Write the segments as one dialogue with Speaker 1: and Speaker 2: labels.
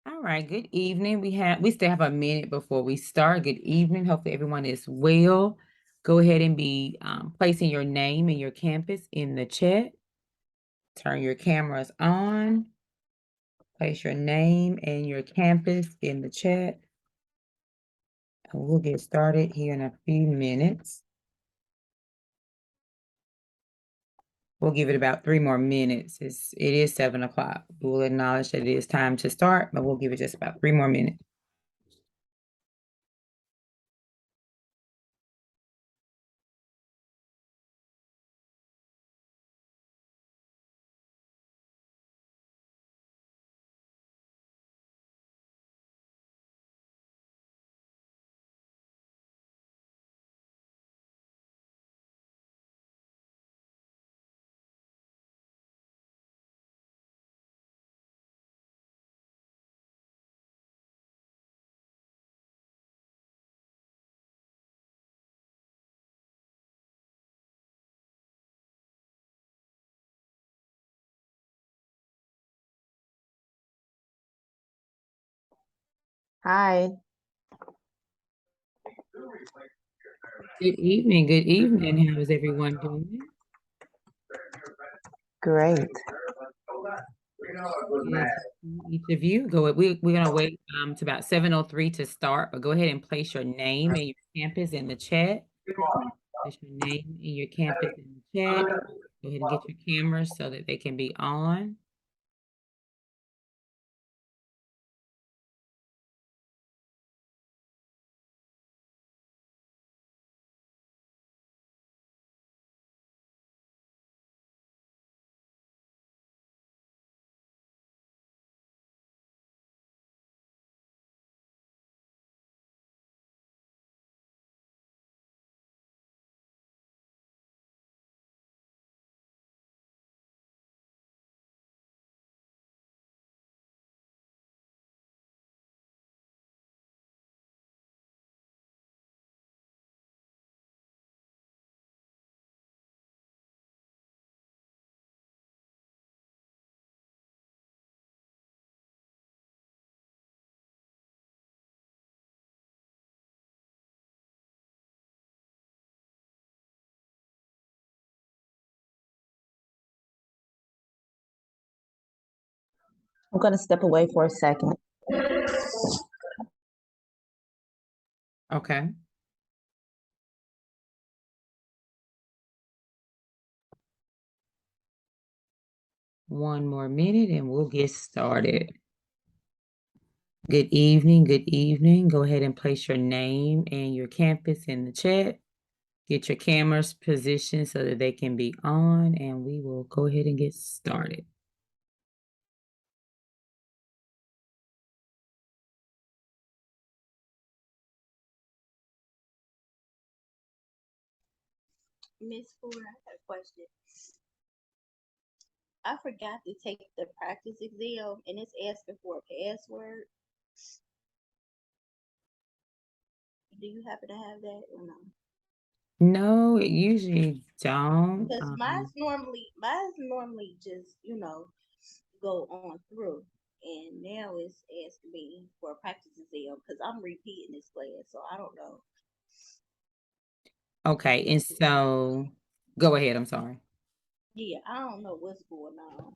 Speaker 1: All right, good evening. We still have a minute before we start. Good evening. Hopefully everyone is well. Go ahead and be placing your name and your campus in the chat. Turn your cameras on. Place your name and your campus in the chat. And we'll get started here in a few minutes. We'll give it about 3 more minutes. It is 7 o'clock. We'll acknowledge that it is time to start, but we'll give it just about 3 more minutes.
Speaker 2: Hi.
Speaker 1: Good evening. Good evening. How is everyone doing?
Speaker 2: Great.
Speaker 1: Good to see each of you. We're gonna wait to about 7:03 to start, but go ahead and place your name and your campus in the chat. Place your name and your campus in the chat. Go ahead and get your cameras so that they can be on.
Speaker 2: I'm going to step away for a second.
Speaker 1: Okay. One more minute and we'll get started. Good evening. Good evening. Go ahead and place your name and your campus in the chat. Get your cameras positioned so that they can be on, and we will go ahead and get started.
Speaker 3: Miss Ford, I have a question. I forgot to take the practice exam and it's asking for a password. Do you happen to have that or no?
Speaker 1: No, it usually don't.
Speaker 3: Because mine's normally just, go on through. And now it's asking me for a practice exam because I'm repeating this class, so I don't know.
Speaker 1: Okay, and so go ahead. I'm sorry.
Speaker 3: Yeah, I don't know what's going on.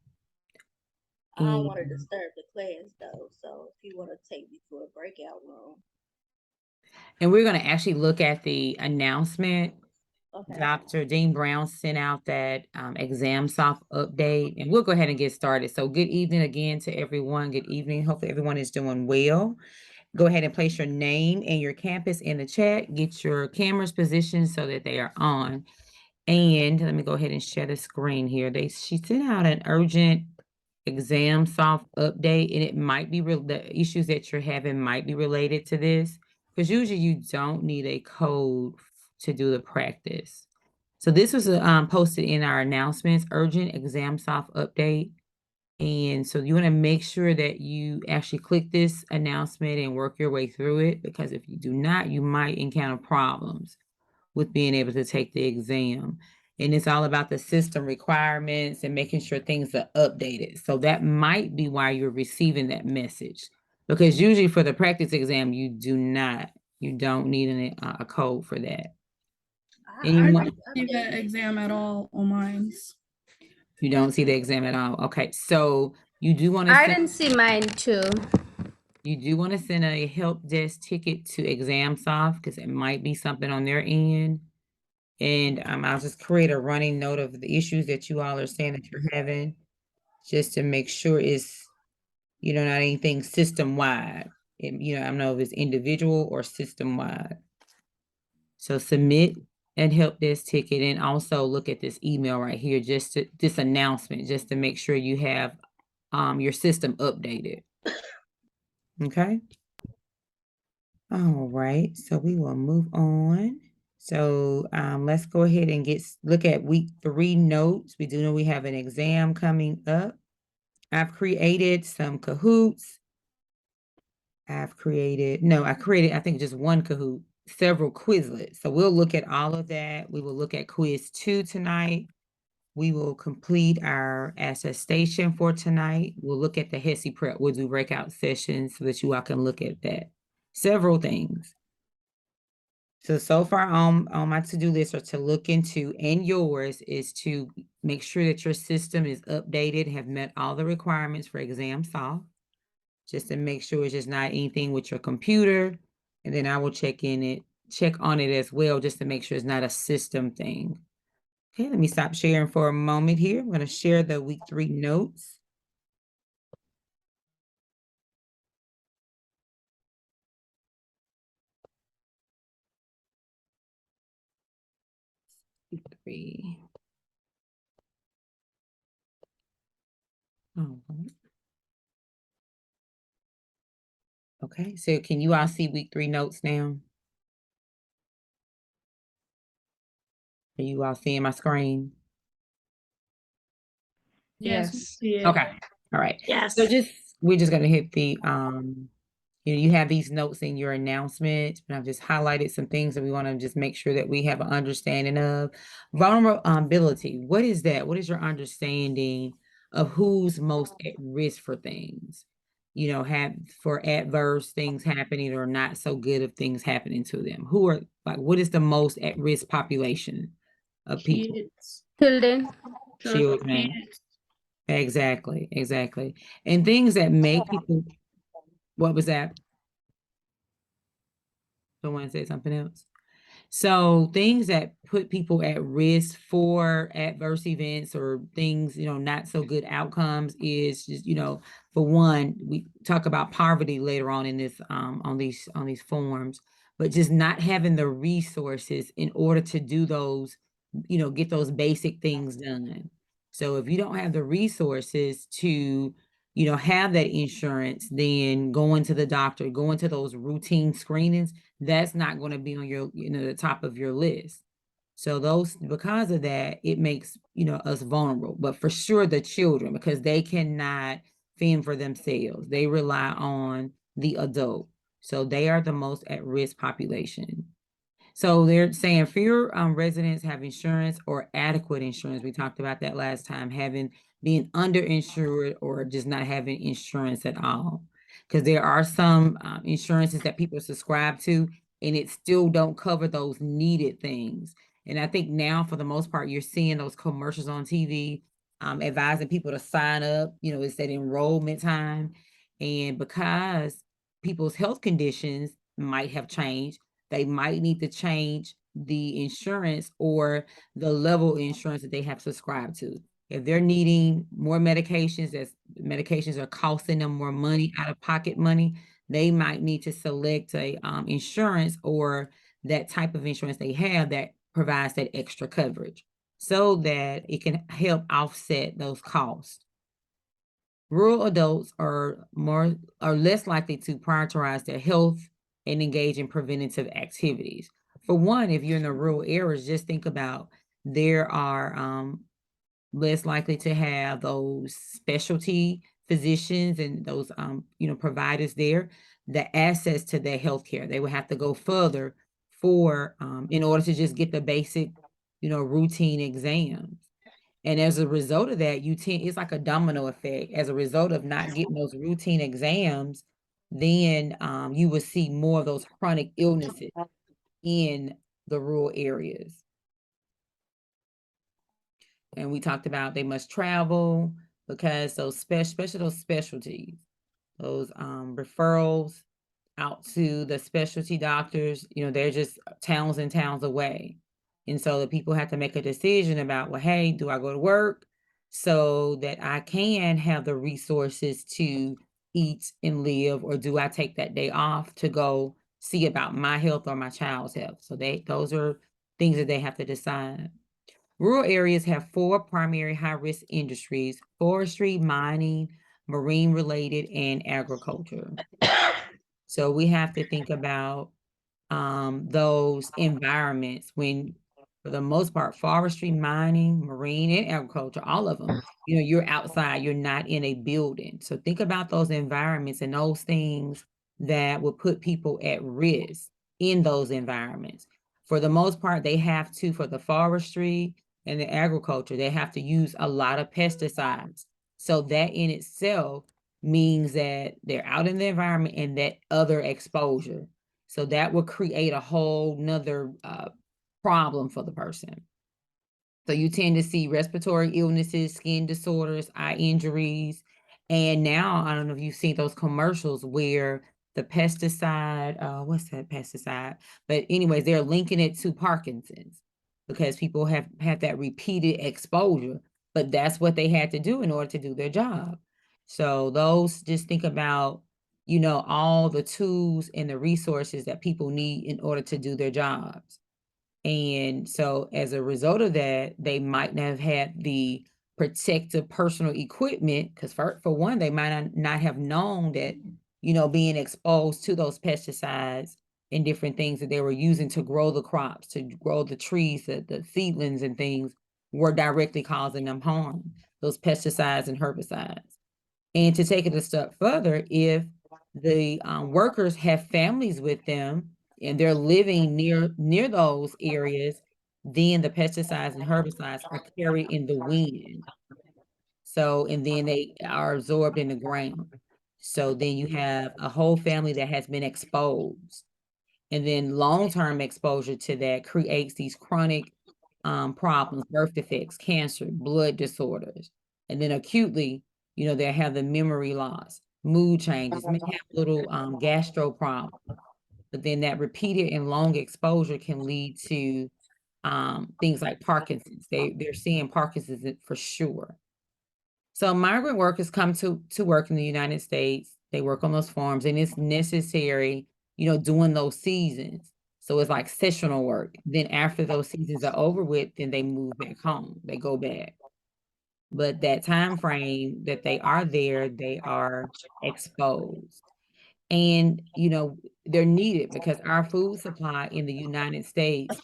Speaker 3: I don't want to disturb the class though, so if you want to take me to a breakout room.
Speaker 1: And we're going to actually look at the announcement.
Speaker 3: Okay.
Speaker 1: Dr. Dean Brown sent out that ExamSoft update, and we'll go ahead and get started. So good evening again to everyone. Good evening. Hopefully everyone is doing well. Go ahead and place your name and your campus in the chat. Get your cameras positioned so that they are on. And let me go ahead and share the screen here. She sent out an urgent ExamSoft update, and it might be the issues that you're having might be related to this, because usually you don't need a code to do the practice. So this was posted in our announcements, urgent ExamSoft update. And so you want to make sure that you actually click this announcement and work your way through it, because if you do not, you might encounter problems with being able to take the exam. And it's all about the system requirements and making sure things are updated. So that might be why you're receiving that message. Because usually for the practice exam, you don't need a code for that.
Speaker 3: I
Speaker 1: Anyone?
Speaker 3: just
Speaker 4: See the
Speaker 3: updated it.
Speaker 4: exam at all on mine.
Speaker 1: You don't see the exam at all. Okay, so you do want to
Speaker 5: I
Speaker 1: send,
Speaker 5: didn't see mine too.
Speaker 1: you do want to send a help desk ticket to ExamSoft because it might be something on their end. And I'll just create a running note of the issues that you all are saying that you're having, just to make sure it's, not anything system-wide. I don't know if it's individual or system-wide. So submit and help desk ticket, and also look at this email right here, this announcement, just to make sure you have your system updated. Okay. All right, so we will move on. So let's go ahead and look at week 3 notes. We do know we have an exam coming up. I've created some Kahoots. I created, I think just one Kahoot, several Quizlets. So we'll look at all of that. We will look at quiz 2 tonight. We will complete our attestation for tonight. We'll look at the HESI prep. We'll do breakout sessions so that you all can look at that. Several things. So far on my to-do list, or to look into, and yours, is to make sure that your system is updated, have met all the requirements for ExamSoft, just to make sure it's just not anything with your computer. And then I will check on it as well, just to make sure it's not a system thing. Okay, let me stop sharing for a moment here. I'm going to share the week 3 notes. Week 3. Okay, so can you all see week 3 notes now? Are you all seeing my screen?
Speaker 4: Yes.
Speaker 1: Okay. All right.
Speaker 5: Yes.
Speaker 1: So we're just gonna hit the you have these notes in your announcement, and I've just highlighted some things that we want to just make sure that we have an understanding of. Vulnerability. What is that? What is your understanding of who's most at risk for things? For adverse things happening, or not so good of things happening to them. What is the most at risk population of people?
Speaker 4: Kids.
Speaker 5: Children.
Speaker 1: Children.
Speaker 4: Kids.
Speaker 1: Exactly. And things that make people, what was that? Someone said something else. So things that put people at risk for adverse events, or things, not so good outcomes, is just, for one, we talk about poverty later on in this, on these forms, but just not having the resources in order to do those, get those basic things done. So if you don't have the resources to, have that insurance, then going to the doctor, going to those routine screenings, that's not going to be on your, the top of your list. So because of that, it makes, us vulnerable. But for sure, the children, because they cannot fend for themselves, they rely on the adult. So they are the most at risk population. So they're saying fewer residents have insurance or adequate insurance. We talked about that last time, being underinsured or just not having insurance at all. Because there are some insurances that people subscribe to, and it still don't cover those needed things. And I think now, for the most part, you're seeing those commercials on TV advising people to sign up. It's that enrollment time. And because people's health conditions might have changed, they might need to change the insurance or the level of insurance that they have subscribed to. If they're needing more medications, medications are costing them more money, out of pocket money, they might need to select a insurance, or that type of insurance they have that provides that extra coverage, so that it can help offset those costs. Rural adults are less likely to prioritize their health and engage in preventative activities. For one, if you're in the rural areas, just think about, there are less likely to have those specialty physicians and those providers there, the access to their healthcare. They would have to go further in order to just get the basic, routine exams. And as a result of that, it's like a domino effect. As a result of not getting those routine exams, then you will see more of those chronic illnesses in the rural areas. And we talked about they must travel because those especially those specialties, those referrals out to the specialty doctors, you know, they're just towns and towns away. And so the people have to make a decision about, well, hey, do I go to work so that I can have the resources to eat and live, or do I take that day off to go see about my health or my child's health? So those are things that they have to decide. Rural areas have 4 primary high-risk industries: forestry, mining, marine-related, and agriculture. So we have to think about those environments when, for the most part, forestry, mining, marine, and agriculture, all of them, you know, you're outside, you're not in a building. So think about those environments and those things that will put people at risk in those environments. For the most part, they have to, for the forestry and the agriculture, they have to use a lot of pesticides. So that in itself means that they're out in the environment and that other exposure. So that will create a whole nother problem for the person. So you tend to see respiratory illnesses, skin disorders, eye injuries. And now, I don't know if you've seen those commercials where the pesticide, what's that pesticide? But anyways, they're linking it to Parkinson's because people have had that repeated exposure, but that's what they had to do in order to do their job. So those, just think about, you know, all the tools and the resources that people need in order to do their jobs. And so as a result of that, they might not have had the protective personal equipment, because for one, they might not have known that, you know, being exposed to those pesticides and different things that they were using to grow the crops, to grow the trees, the seedlings and things, were directly causing them harm, those pesticides and herbicides. And to take it a step further, if the workers have families with them and they're living near those areas, then the pesticides and herbicides are carried in the wind. So, and then they are absorbed in the ground. So then you have a whole family that has been exposed. And then long-term exposure to that creates these chronic problems, birth defects, cancer, blood disorders. And then acutely, you know, they have the memory loss, mood changes, may have little gastro problems. But then that repeated and long exposure can lead to things like Parkinson's. They're seeing Parkinson's for sure. So migrant workers come to work in the United States. They work on those farms, and it's necessary, you know, during those seasons. So it's like sessional work. Then after those seasons are over with, then they move back home. They go back. But that time frame that they are there, they are exposed. And, you know, they're needed because our food supply in the United States,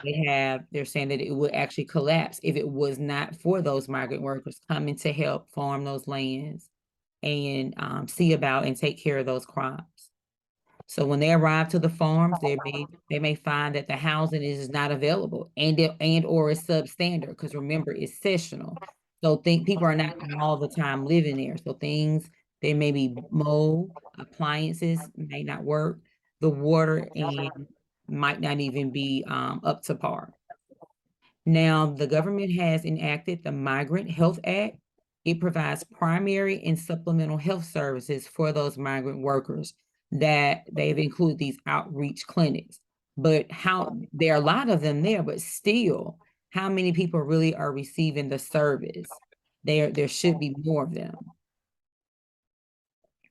Speaker 1: they're saying that it would actually collapse if it was not for those migrant workers coming to help farm those lands and see about and take care of those crops. So when they arrive to the farms, they may find that the housing is not available and or is substandard, because remember, it's sessional. So people are not all the time living there. So there may be mold, appliances may not work, the water and might not even be up to par. Now, the government has enacted the Migrant Health Act. It provides primary and supplemental health services for those migrant workers, that they've included these outreach clinics. But there are a lot of them there, but still, how many people really are receiving the service? There should be more of them.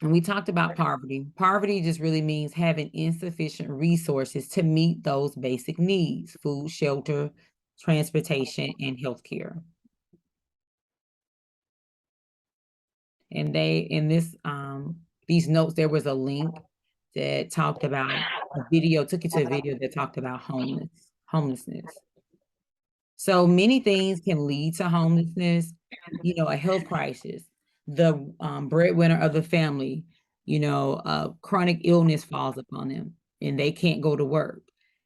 Speaker 1: And we talked about poverty. Poverty just really means having insufficient resources to meet those basic needs: food, shelter, transportation, and healthcare. And these notes, there was a link that talked about took you to a video that talked about homelessness. So many things can lead to homelessness, you know, a health crisis, the breadwinner of the family, you know, chronic illness falls upon them and they can't go to work.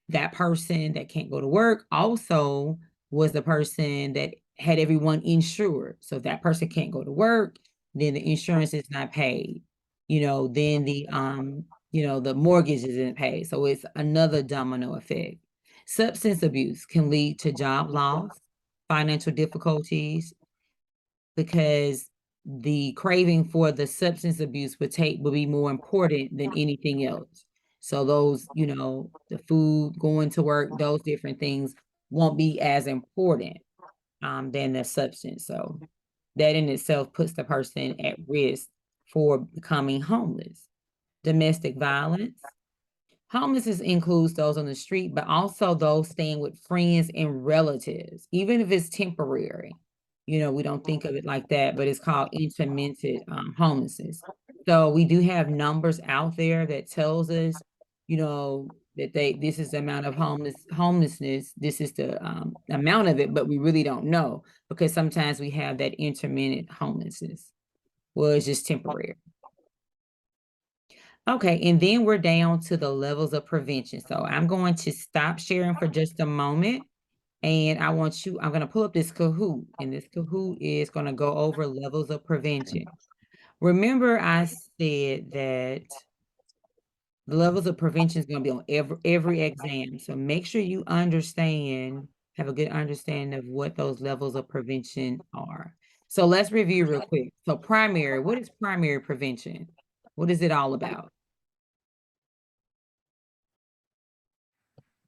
Speaker 1: That person that can't go to work also was the person that had everyone insured. So if that person can't go to work, then the insurance is not paid. then the mortgage isn't paid. So it's another domino effect. Substance abuse can lead to job loss, financial difficulties, because the craving for the substance abuse would be more important than anything else. So those, the food, going to work, those different things won't be as important than the substance. So that in itself puts the person at risk for becoming homeless. Domestic violence. Homelessness includes those on the street, but also those staying with friends and relatives, even if it's temporary. We don't think of it like that, but it's called intermittent homelessness. So we do have numbers out there that tells us, that this is the amount of homelessness, this is the amount of it, but we really don't know, because sometimes we have that intermittent homelessness. Well, it's just temporary. Okay, and then we're down to the levels of prevention. So I'm going to stop sharing for just a moment. And I'm going to pull up this Kahoot, and this Kahoot is going to go over levels of prevention. Remember, I said that the levels of prevention is going to be on every exam. So make sure you have a good understanding of what those levels of prevention are. So let's review real quick. So what is primary prevention? What is it all about?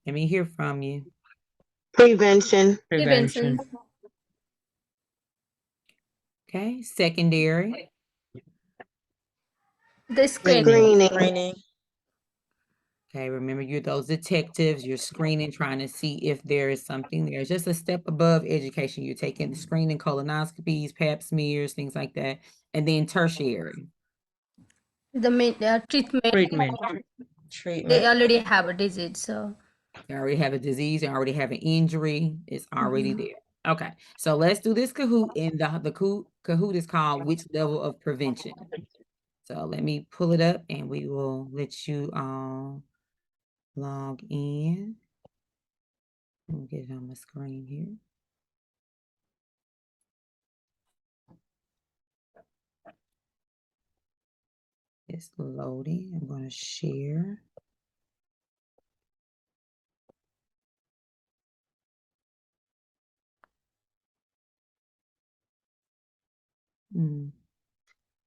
Speaker 1: Let me hear from you.
Speaker 5: Prevention.
Speaker 4: Prevention.
Speaker 1: Okay, secondary.
Speaker 6: The
Speaker 5: Screening.
Speaker 1: Okay, remember, you're those detectives, you're screening, trying to see if there is something there. It's just a step above education. You're taking the screening, colonoscopies, pap smears, things like that. And then tertiary.
Speaker 6: The main treatment. They already have a disease, so
Speaker 1: They already have a disease, they already have an injury, it's already there. Okay, so let's do this Kahoot, and the Kahoot is called which level of prevention. So let me pull it up, and we will let you all log in. Let me get it on my screen here. It's loading. I'm going to share.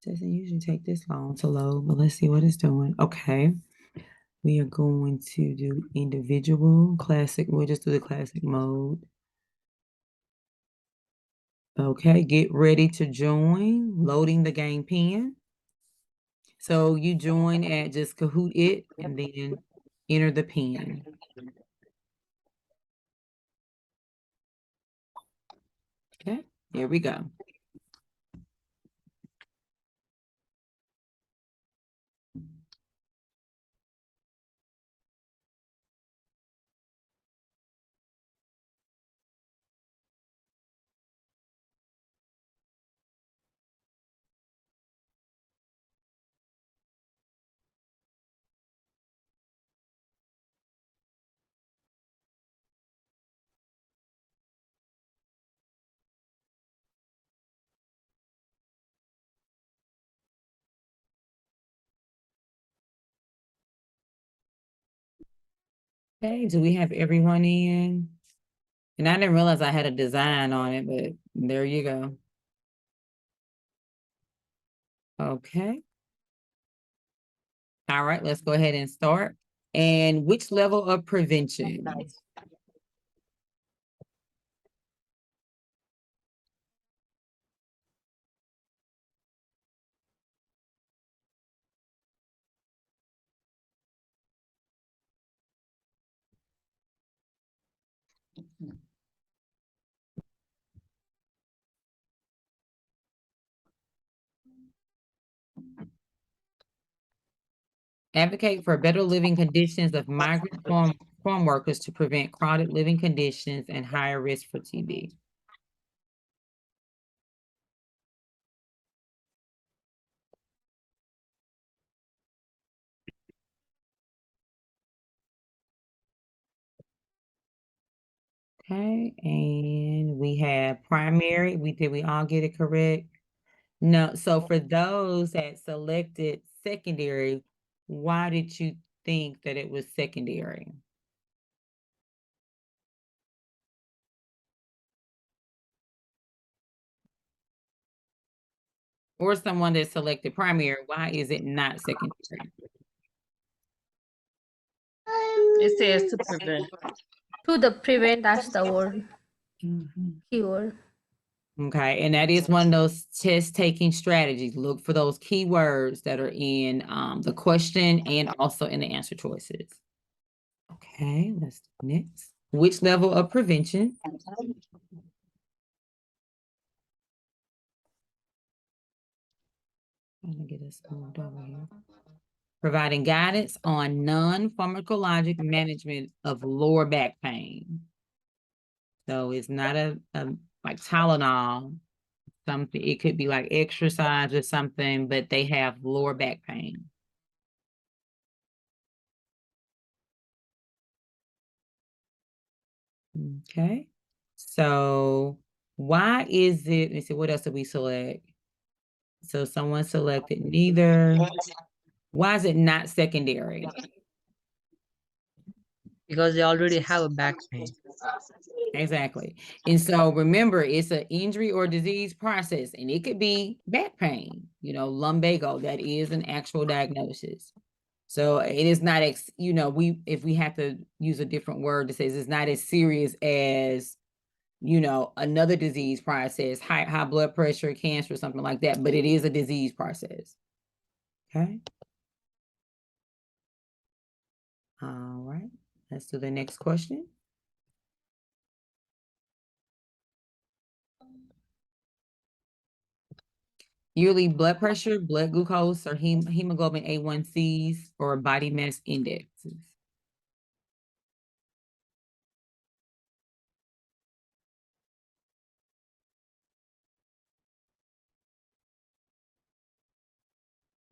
Speaker 1: Doesn't usually take this long to load, but let's see what it's doing. Okay. We are going to do individual, classic. We'll just do the classic mode. Okay, get ready to join. Loading the game pen. So you join at just Kahoot it, and then enter the pin. Okay, here we go. Okay, do we have everyone in? And I didn't realize I had a design on it, but there you go. Okay. All right, let's go ahead and start. And which level of prevention? Advocate for better living conditions of migrant farm workers to prevent crowded living conditions and higher risk for TB. Okay, and we have primary. Did we all get it correct? No, so for those that selected secondary, why did you think that it was secondary? Or someone that selected primary, why is it not secondary?
Speaker 7: It says to prevent.
Speaker 6: To the prevent, that's the word,
Speaker 1: Mhm.
Speaker 6: keyword.
Speaker 1: Okay, and that is one of those test-taking strategies. Look for those keywords that are in the question and also in the answer choices. Okay, let's do next. Which level of prevention? I'm gonna get us moved over here. Providing guidance on non-pharmacologic management of lower back pain. So it's not a like Tylenol, something. It could be like exercise or something, but they have lower back pain. Okay. So why is it, let's see, what else did we select? So someone selected neither. Why is it not secondary?
Speaker 7: Because they already have a back pain.
Speaker 1: Exactly. And so remember, it's an injury or disease process, and it could be back pain, lumbago. That is an actual diagnosis. So it is not, if we have to use a different word that says it's not as serious as, another disease process, high blood pressure, cancer, something like that, but it is a disease process. Okay. All right. Let's do the next question. Yearly blood pressure, blood glucose, or hemoglobin A1Cs, or body mass indexes.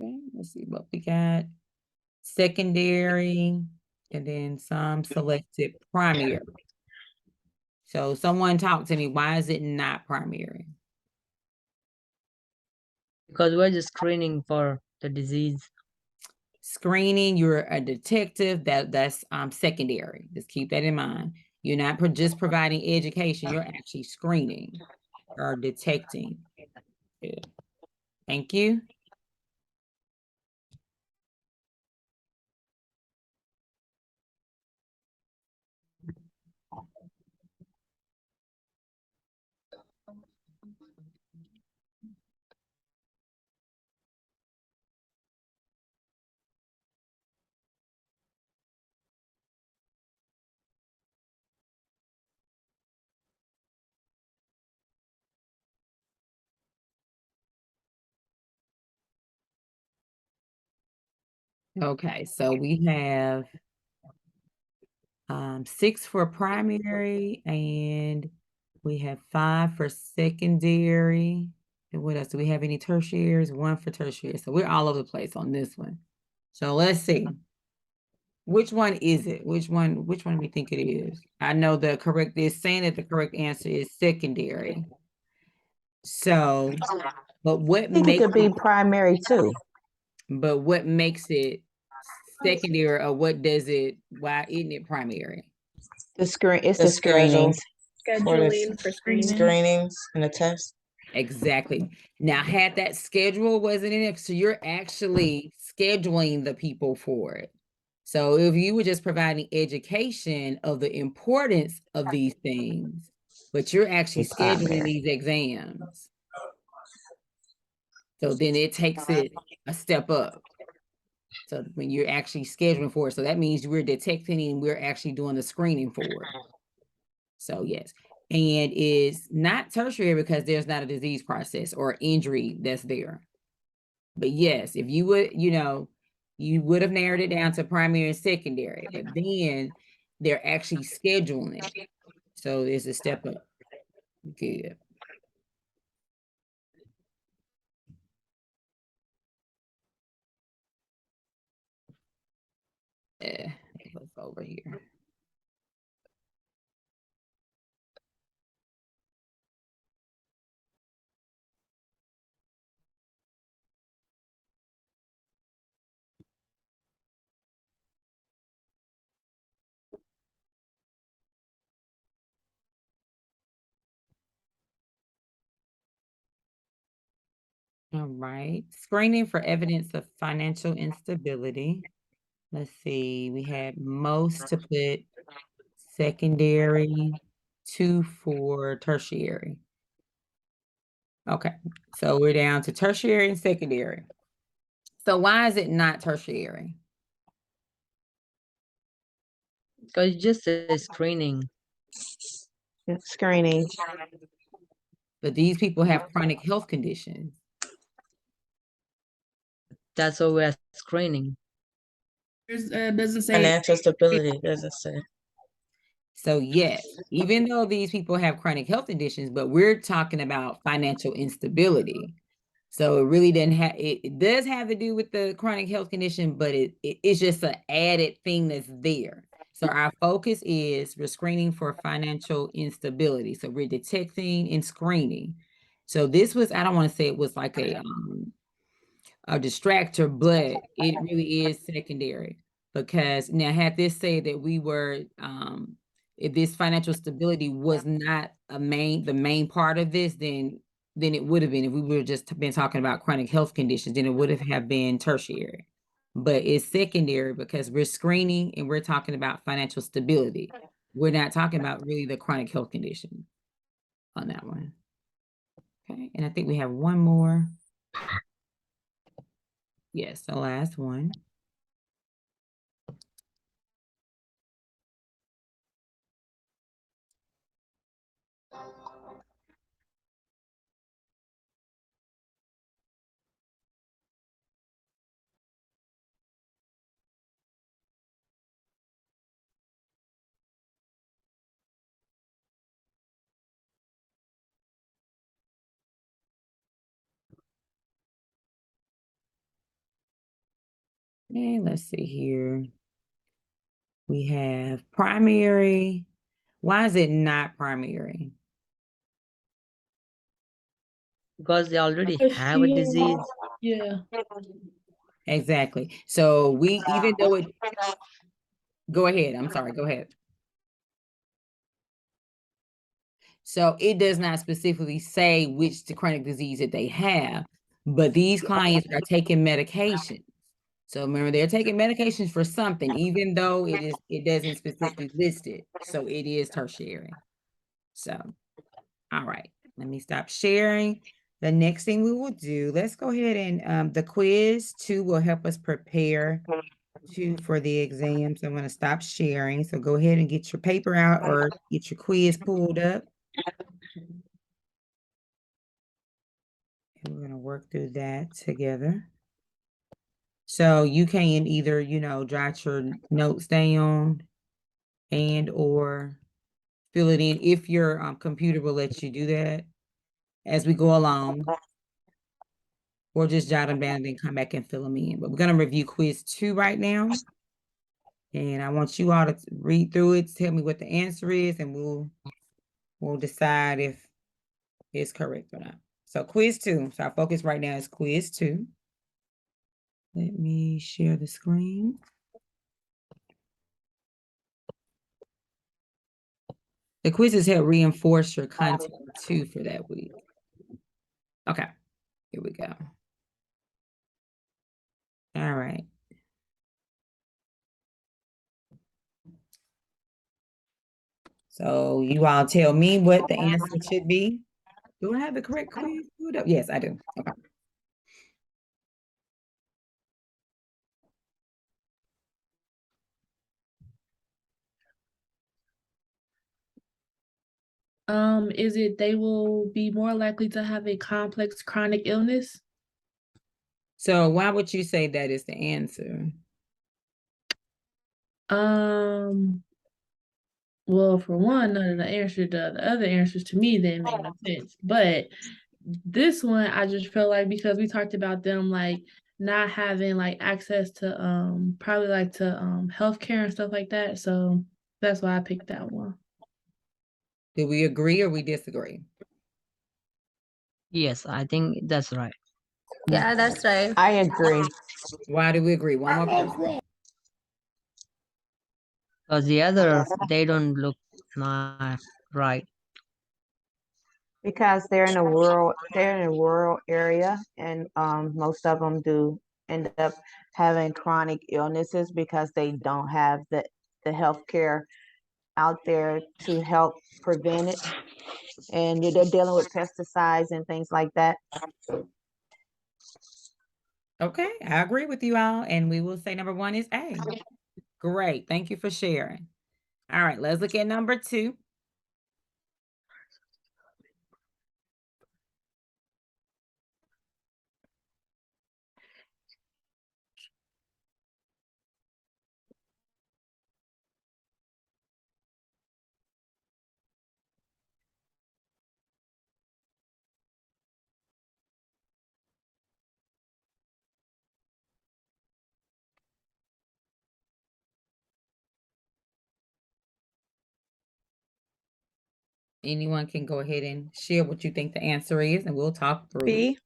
Speaker 1: Okay, let's see what we got. Secondary, and then some selected primary. So someone talk to me, why is it not primary?
Speaker 7: Because we're just screening for the disease.
Speaker 1: Screening, you're a detective, that's secondary. Just keep that in mind. You're not just providing education, you're actually screening or detecting. Good. Thank you. Okay, so we have 6 for primary, and we have 5 for secondary. And what else? Do we have any tertiaries? 1 for tertiary. So we're all over the place on this one. So let's see. Which one is it? Which one do we think it is? I know it's saying that the correct answer is secondary. So, but what
Speaker 2: I think it
Speaker 1: makes
Speaker 2: could be primary too.
Speaker 1: But what makes it secondary, or why isn't it primary?
Speaker 2: The screenings.
Speaker 4: Scheduling for screening.
Speaker 2: Screenings and the test.
Speaker 1: Exactly. Now, had that schedule wasn't in it, so you're actually scheduling the people for it. So if you were just providing education of the importance of these things, but you're actually scheduling these exams, so then it takes it a step up. So when you're actually scheduling for it, so that means we're detecting and we're actually doing the screening for it. So yes, and it's not tertiary because there's not a disease process or injury that's there. But yes, if you would, you would have narrowed it down to primary and secondary, but then they're actually scheduling it. So it's a step up. Good. Let's go over here. All right. Screening for evidence of financial instability. Let's see. We had most to put secondary, 2 for tertiary. Okay. So we're down to tertiary and secondary. So why is it not tertiary?
Speaker 7: Because it just says screening.
Speaker 5: It's screening.
Speaker 1: But these people have chronic health conditions.
Speaker 7: That's why we're screening.
Speaker 4: Doesn't say
Speaker 5: Financial stability, doesn't say.
Speaker 1: So yes, even though these people have chronic health conditions, but we're talking about financial instability. So it really doesn't have, it does have to do with the chronic health condition, but it's just an added thing that's there. So our focus is we're screening for financial instability. So we're detecting and screening. So this was, I don't want to say it was like a distractor, but it really is secondary. Because now had this said that we were, if this financial stability was not the main part of this, then it would have been, if we would have just been talking about chronic health conditions, then it would have been tertiary. But it's secondary because we're screening and we're talking about financial stability. We're not talking about really the chronic health condition on that one. Okay, and I think we have one more. Yes, the last one. Okay, let's see here. We have primary. Why is it not primary?
Speaker 7: Because they already have a disease.
Speaker 4: Yeah.
Speaker 1: Exactly. So we, even though it, go ahead. I'm sorry. Go ahead. So it does not specifically say which the chronic disease that they have, but these clients are taking medication. So remember, they're taking medications for something, even though it doesn't specifically list it. So it is tertiary. So, all right, let me stop sharing. The next thing we will do, let's go ahead and the quiz 2 will help us prepare for the exam. So I'm going to stop sharing. So go ahead and get your paper out or get your quiz pulled up. And we're going to work through that together. So you can either, jot your notes down and or fill it in if your computer will let you do that as we go along, or just jot them down and then come back and fill them in. But we're going to review quiz 2 right now. And I want you all to read through it, tell me what the answer is, and we'll decide if it's correct or not. So quiz 2. So our focus right now is quiz 2. Let me share the screen. The quizzes help reinforce your content too for that week. Okay, here we go. All right. So you all tell me what the answer should be. Do I have the correct quiz? Yes, I do. Okay.
Speaker 4: Is it they will be more likely to have a complex chronic illness?
Speaker 1: So why would you say that is the answer?
Speaker 4: Well, for one, none of the other answers to me didn't make no sense. But this one, I just feel like because we talked about them like not having like access to probably like to healthcare and stuff like that. So that's why I picked that one.
Speaker 1: Do we agree or we disagree?
Speaker 7: Yes, I think that's right.
Speaker 6: Yeah, that's right.
Speaker 5: I agree.
Speaker 1: Why do we agree? One more person.
Speaker 7: Because the other, they don't look right.
Speaker 2: Because they're in a rural area, and most of them do end up having chronic illnesses because they don't have the health care out there to help prevent it. And they're dealing with pesticides and things like that.
Speaker 1: Okay, I agree with you all, and we will say number 1 is A. Great, thank you for sharing. All right, let's look at number 2. Anyone can go ahead and share what you think the answer is, and we'll talk through it.
Speaker 5: B.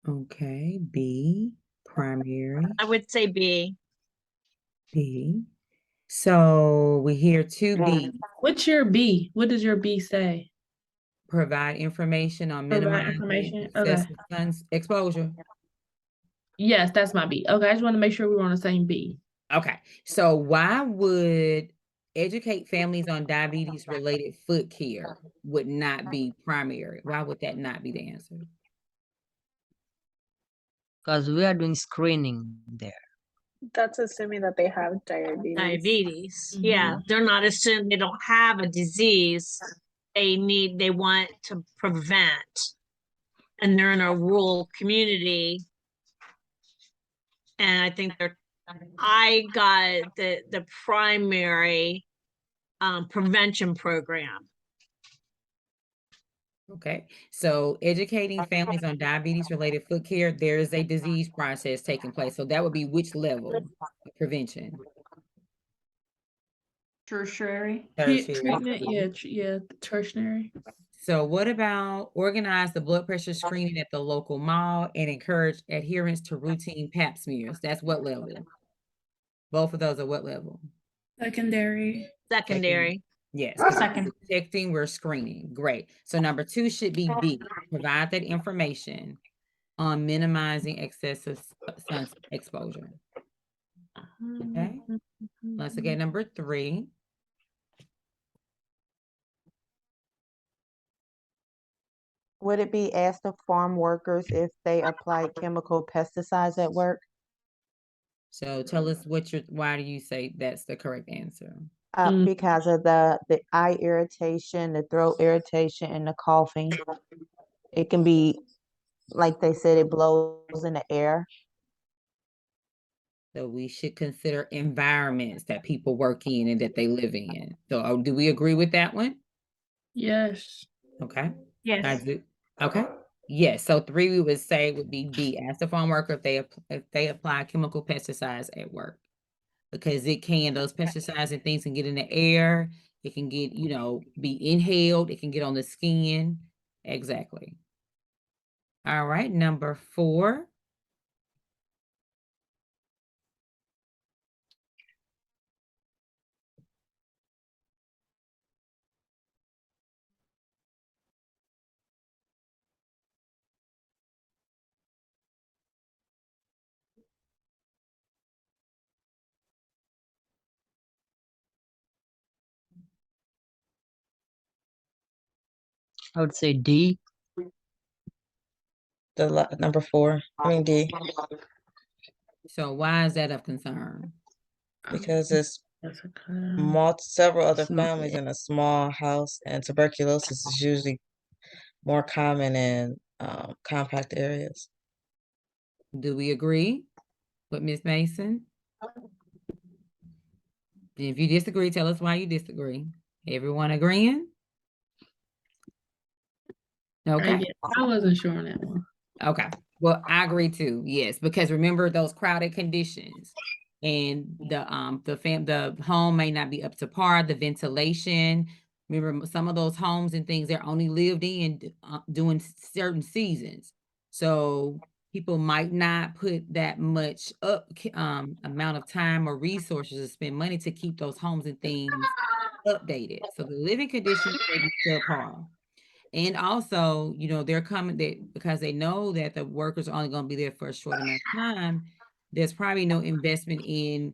Speaker 1: Okay, B, primary,
Speaker 8: I would say B.
Speaker 1: B. So we hear 2B,
Speaker 4: What's your B? What does your B say?
Speaker 1: provide information on
Speaker 4: Provide
Speaker 1: minimizing
Speaker 4: information. Okay.
Speaker 1: excessive sun exposure.
Speaker 4: Yes, that's my B. Okay, I just want to make sure we were on the same B.
Speaker 1: Okay, so why would educate families on diabetes-related foot care would not be primary? Why would that not be the answer?
Speaker 7: Because we are doing screening there.
Speaker 5: That's assuming that they have diabetes.
Speaker 8: Diabetes. Yeah, they're not assuming they don't have a disease. They want to prevent. And they're in a rural community. And I think I got the primary prevention program.
Speaker 1: Okay, so educating families on diabetes-related foot care, there is a disease process taking place. So that would be which level of prevention?
Speaker 6: Tertiary.
Speaker 1: Tertiary.
Speaker 4: Treatment, yeah, tertiary.
Speaker 1: So what about organize the blood pressure screening at the local mall and encourage adherence to routine pap smears? That's what level? Both of those are what level?
Speaker 6: Secondary.
Speaker 8: Secondary.
Speaker 1: Yes.
Speaker 6: Second.
Speaker 1: Detecting, we're screening. Great. So number 2 should be B. Provide that information on minimizing excessive sun exposure. Okay. Let's look at number 3.
Speaker 2: Would it be asked of farm workers if they applied chemical pesticides at work?
Speaker 1: So tell us why do you say that's the correct answer?
Speaker 2: Because of the eye irritation, the throat irritation, and the coughing. It can be, like they said, it blows in the air.
Speaker 1: So we should consider environments that people work in and that they live in. So do we agree with that one?
Speaker 4: Yes.
Speaker 1: Okay.
Speaker 8: Yes.
Speaker 1: I do. Okay. Yes. So 3 we would say would be B. Ask the farm worker if they apply chemical pesticides at work. Because those pesticides and things can get in the air. It can get, be inhaled. It can get on the skin. Exactly. All right. Number 4.
Speaker 7: I would say D.
Speaker 5: Number 4. I mean D.
Speaker 1: So why is that of concern?
Speaker 5: Because it's
Speaker 4: That's a
Speaker 5: several other families in a small house, and tuberculosis is usually more common in compact areas.
Speaker 1: Do we agree with Ms. Mason? If you disagree, tell us why you disagree. Everyone agreeing? Okay.
Speaker 4: I wasn't sure on that one.
Speaker 1: Okay. Well, I agree too. Yes, because remember those crowded conditions, and the home may not be up to par. The ventilation. Remember, some of those homes and things they're only lived in during certain seasons, so people might not put that much amount of time or resources to spend money to keep those homes and things updated. So the living conditions may be subpar. And also, you know, they're coming because they know that the workers are only going to be there for a short amount of time. There's probably no investment in,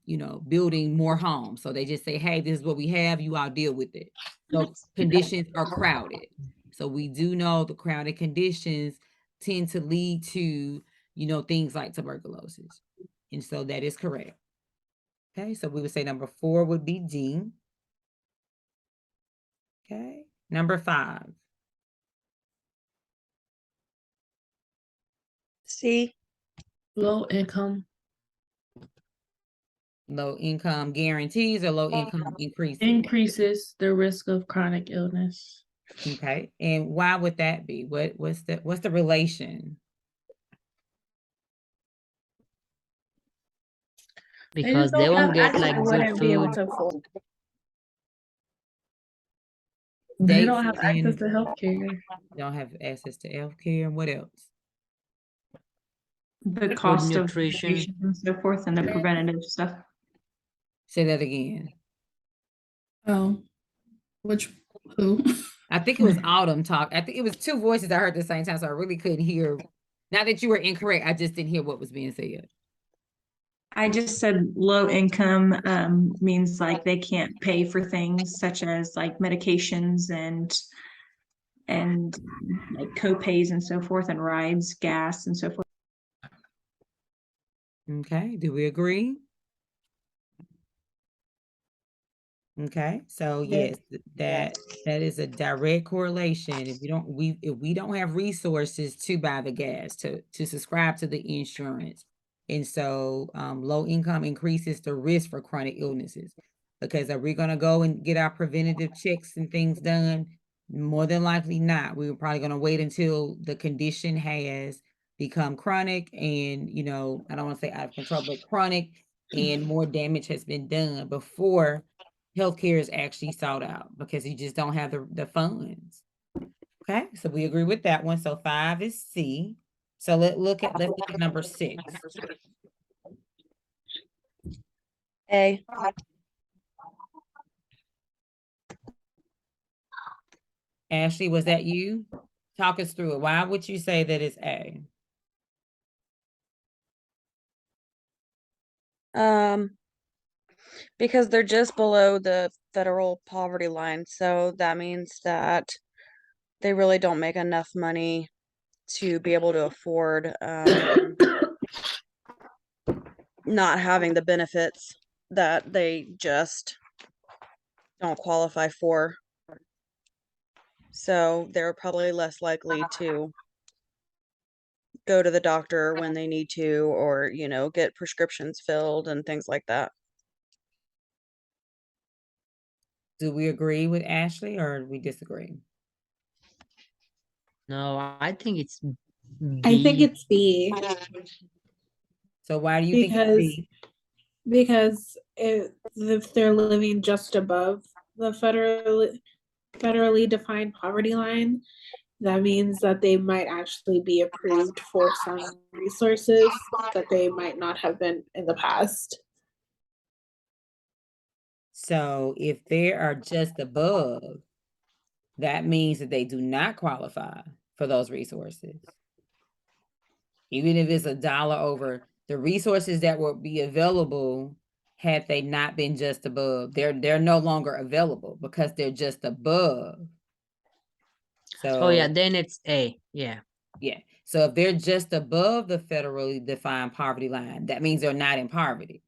Speaker 1: you know, building more homes. So they just say, hey, this is what we have. You all deal with it. So conditions are crowded. So we do know the crowded conditions tend to lead to, you know, things like tuberculosis. And so that is correct. Okay, so we would say number 4 would be D. Okay, number 5.
Speaker 9: C.
Speaker 4: Low income.
Speaker 1: Low income guarantees or low income increases?
Speaker 4: Increases the risk of chronic illness.
Speaker 1: Okay, and why would that be? What's the relation?
Speaker 7: Because they won't get like good food.
Speaker 4: They don't have access to healthcare.
Speaker 1: Don't have access to healthcare. What else?
Speaker 10: The cost of
Speaker 7: nutrition
Speaker 10: nutrition and so forth, and the preventative stuff.
Speaker 1: Say that again.
Speaker 4: Oh, who?
Speaker 1: I think it was Autumn talk. I think it was 2 voices I heard at the same time, so I really couldn't hear. Not that you were incorrect, I just didn't hear what was being said.
Speaker 10: I just said low income means like they can't pay for things such as like medications and like co-pays and so forth, and rides, gas and so forth.
Speaker 1: Okay, do we agree? Okay, so yes, that is a direct correlation. If we don't have resources to buy the gas, to subscribe to the insurance, and so low income increases the risk for chronic illnesses. Because are we gonna go and get our preventative checks and things done? More than likely not. We're probably gonna wait until the condition has become chronic and, you know, I don't want to say out of control, but chronic, and more damage has been done before healthcare is actually sought out, because you just don't have the funds. Okay, so we agree with that one. So 5 is C. So let's look at number 6.
Speaker 9: A.
Speaker 1: Ashley, was that you? Talk us through it. Why would you say that it's A?
Speaker 9: Because they're just below the federal poverty line, so that means that they really don't make enough money to be able to afford not having the benefits that they just don't qualify for. So they're probably less likely to go to the doctor when they need to, or, you know, get prescriptions filled and things like that.
Speaker 1: Do we agree with Ashley or we disagree?
Speaker 7: No, I think it's B.
Speaker 11: I think it's B.
Speaker 1: So why do you think it's B?
Speaker 11: Because if they're living just above the federally defined poverty line, that means that they might actually be approved for some resources that they might not have been in the past.
Speaker 1: So if they are just above, that means that they do not qualify for those resources. Even if it's $1 over the resources that would be available had they not been just above, they're no longer available because they're just above. So
Speaker 7: oh yeah, then it's A. Yeah.
Speaker 1: Yeah. So if they're just above the federally defined poverty line, that means they're not in poverty,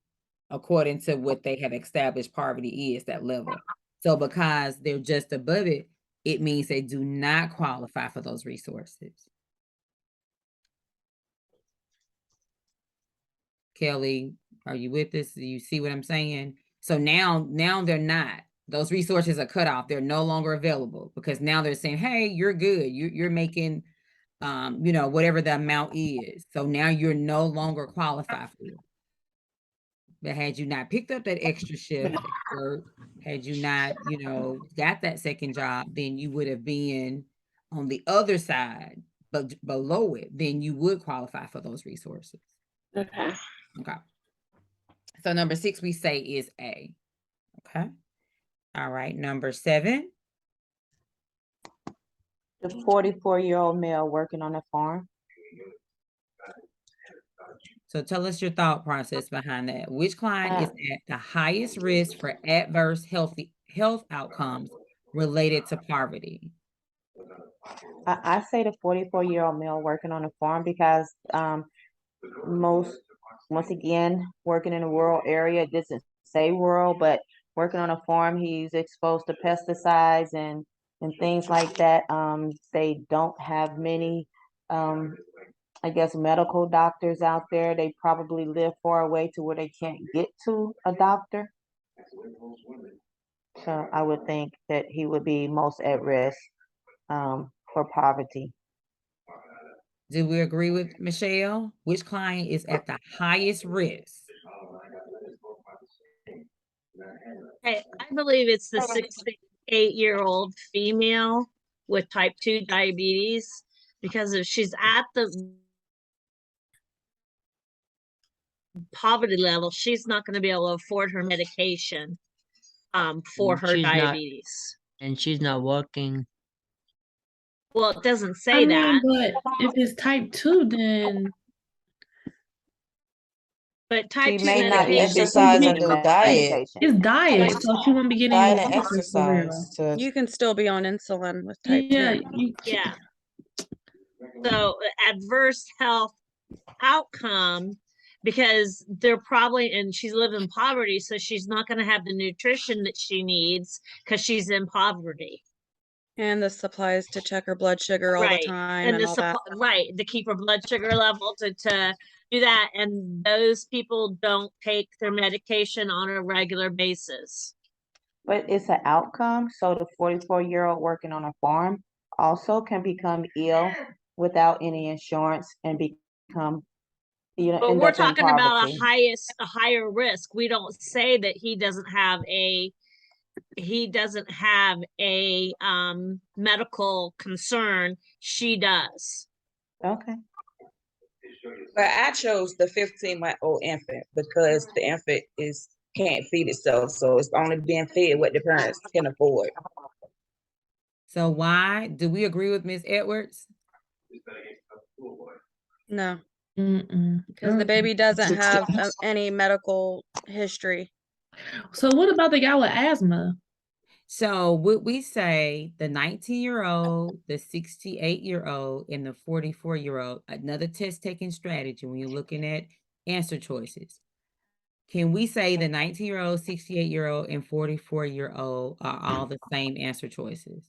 Speaker 1: according to what they have established poverty is, that level. So because they're just above it, it means they do not qualify for those resources. Kelly, are you with us? Do you see what I'm saying? So now they're not. Those resources are cut off. They're no longer available because now they're saying, hey, you're good. You're making, you know, whatever the amount is. So now you're no longer qualified for it. But had you not picked up that extra shift work, had you not, you know, got that second job, then you would have been on the other side, but below it, then you would qualify for those resources.
Speaker 11: Okay.
Speaker 1: Okay. So number 6 we say is A. Okay. All right, number 7.
Speaker 2: The 44-year-old male working on a farm.
Speaker 1: So tell us your thought process behind that. Which client is at the highest risk for adverse health outcomes related to poverty?
Speaker 2: I say the 44-year-old male working on a farm because once again, working in a rural area, it doesn't say rural, but working on a farm, he's exposed to pesticides and things like that. They don't have many, I guess, medical doctors out there. They probably live far away to where they can't get to a doctor. So I would think that he would be most at risk for poverty.
Speaker 1: Do we agree with Michelle? Which client is at the highest risk?
Speaker 8: I believe it's the 68-year-old female with type 2 diabetes, because if she's at the poverty level, she's not going to be able to afford her medication for her diabetes.
Speaker 7: And she's not working.
Speaker 8: Well, it doesn't say
Speaker 4: I mean,
Speaker 8: that.
Speaker 4: but if it's type 2, then
Speaker 8: But type 2
Speaker 2: may not need
Speaker 5: exercise and do diet.
Speaker 2: medication.
Speaker 4: it's diet, so she won't be getting
Speaker 5: Diet
Speaker 4: any
Speaker 5: and
Speaker 4: benefits for real.
Speaker 5: exercise.
Speaker 9: You can still be on insulin with type
Speaker 4: Yeah,
Speaker 9: 2.
Speaker 4: you
Speaker 8: Yeah. So adverse health outcome, because they're probably, and she's living in poverty, so she's not going to have the nutrition that she needs because she's in poverty.
Speaker 9: And the supplies to check her blood sugar all the time and all that.
Speaker 8: Right, to keep her blood sugar level, to do that. And those people don't take their medication on a regular basis.
Speaker 2: But it's an outcome. So the 44-year-old working on a farm also can become ill without any insurance and become,
Speaker 8: But
Speaker 2: end
Speaker 8: we're
Speaker 2: up in
Speaker 8: talking about
Speaker 2: poverty.
Speaker 8: a higher risk. We don't say that he doesn't have a medical concern. She does.
Speaker 2: Okay.
Speaker 12: But I chose the 15-month-old infant because the infant can't feed itself, so it's only being fed what the parents can afford.
Speaker 1: So why? Do we agree with Ms. Edwards?
Speaker 9: No. Because the baby doesn't have any medical history.
Speaker 4: So what about the guy with asthma?
Speaker 1: So would we say the 19-year-old, the 68-year-old, and the 44-year-old, another test-taking strategy when you're looking at answer choices? Can we say the 19-year-old, 68-year-old, and 44-year-old are all the same answer choices?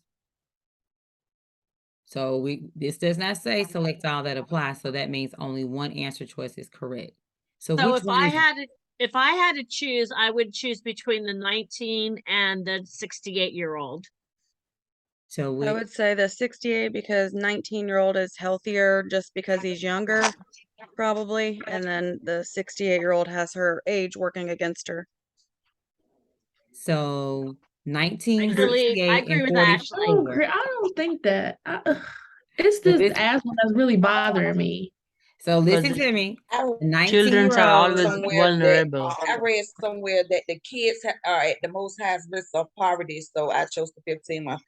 Speaker 1: So this does not say select all that apply, so that means only one answer choice is correct. So which
Speaker 8: if I had to choose, I would choose between the 19 and the 68-year-old.
Speaker 1: So
Speaker 9: I would say the 68 because 19-year-old is healthier just because he's younger, probably, and then the 68-year-old has her age working against her.
Speaker 1: So 19,
Speaker 8: I agree with Ashley.
Speaker 4: I don't think that. It's this asthma that's really bothering me.
Speaker 1: So listen to me.
Speaker 7: Children are always vulnerable.
Speaker 12: I read somewhere that the kids are at the most highest risk of poverty, so I chose the 15-month.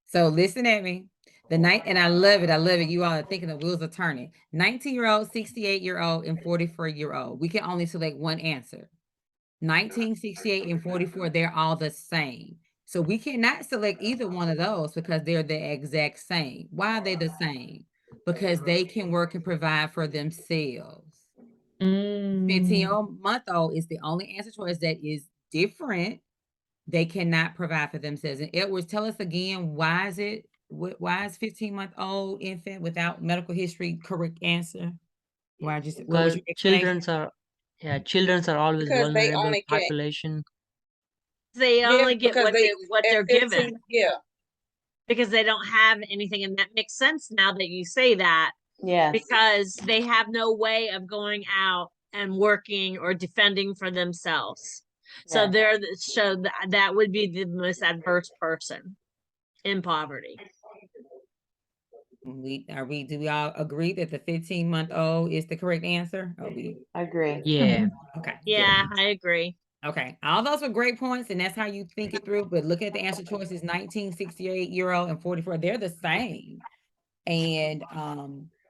Speaker 1: So listen at me. And I love it. I love it. You all are thinking the wheels are turning. 19-year-old, 68-year-old, and 44-year-old. We can only select one answer. 19, 68, and 44, they're all the same. So we cannot select either one of those because they're the exact same. Why are they the same? Because they can work and provide for themselves. 15-month-old is the only answer choice that is different. They cannot provide for themselves. And Edwards, tell us again, why is 15-month-old infant without medical history correct answer? Why just what was your explanation?
Speaker 7: Children are always
Speaker 12: Because they
Speaker 7: vulnerable
Speaker 12: only
Speaker 7: population.
Speaker 8: They only get what they're
Speaker 12: 15,
Speaker 8: given.
Speaker 12: Yeah.
Speaker 8: Because they don't have anything, and that makes sense now that you say that.
Speaker 2: Yeah.
Speaker 8: Because they have no way of going out and working or defending for themselves. So that would be the most adverse person in poverty.
Speaker 1: Do we all agree that the 15-month-old is the correct answer?
Speaker 2: Agree.
Speaker 7: Yeah.
Speaker 1: Okay.
Speaker 8: Yeah, I agree.
Speaker 1: Okay, all those were great points, and that's how you think it through. But looking at the answer choices, 19, 68-year-old, and 44, they're the same. And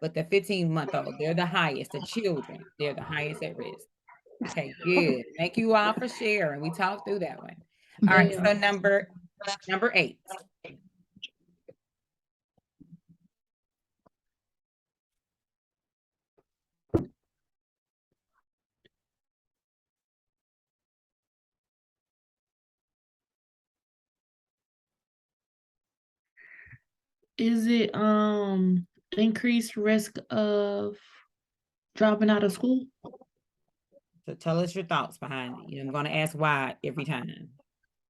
Speaker 1: but the 15-month-old, they're the highest. The children, they're the highest at risk. Okay, good. Thank you all for sharing. We talked through that one. All right, so number 8.
Speaker 4: Is it increased risk of dropping out of school?
Speaker 1: So tell us your thoughts behind it. I'm going to ask why every time.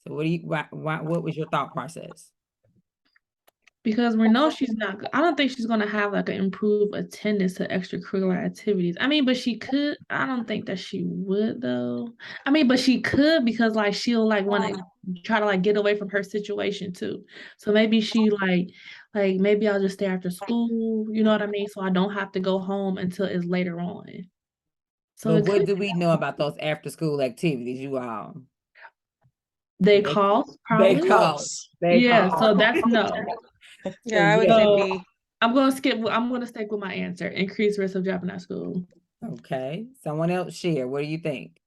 Speaker 1: So what was your thought process?
Speaker 4: Because we know she's not, I don't think she's going to have like an improved attendance to extracurricular activities. I mean, but she could. I don't think that she would though. I mean, but she could because like she'll like want to try to like get away from her situation too. So maybe she like maybe I'll just stay after school, you know what I mean? So I don't have to go home until it's later on. So
Speaker 1: But what do we know about those after school activities, you all?
Speaker 4: They cost probably.
Speaker 1: They cost.
Speaker 4: Yeah, so that's no.
Speaker 9: Yeah, I would say B.
Speaker 4: I'm gonna stick with my answer. Increased risk of dropping out of school.
Speaker 1: Okay. Someone else share. What do you think?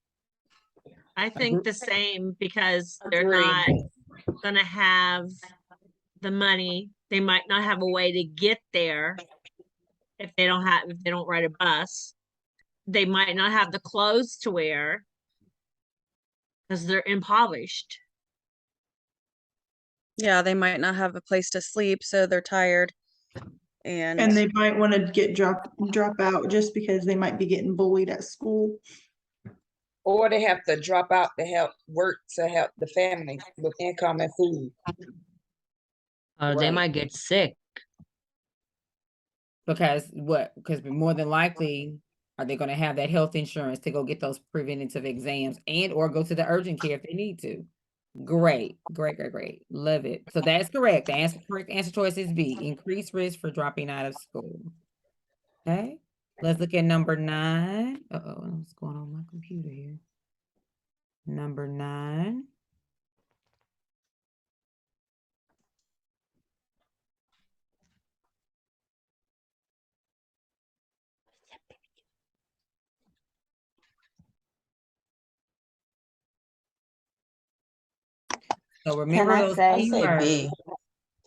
Speaker 8: I think the same because they're not gonna have the money. They might not have a way to get there if they don't ride a bus. They might not have the clothes to wear because they're impoverished.
Speaker 9: Yeah, they might not have a place to sleep, so they're tired.
Speaker 13: And they might want to drop out just because they might be getting bullied at school.
Speaker 12: Or they have to drop out to help work to help the family with income and food.
Speaker 7: They might get sick.
Speaker 1: Because more than likely, are they going to have that health insurance to go get those preventative exams and or go to the urgent care if they need to? Great. Love it. So that's correct. The correct answer choice is B, increased risk for dropping out of school. Okay. Let's look at number 9. What's going on with my computer here? Number 9. So remember those keywords.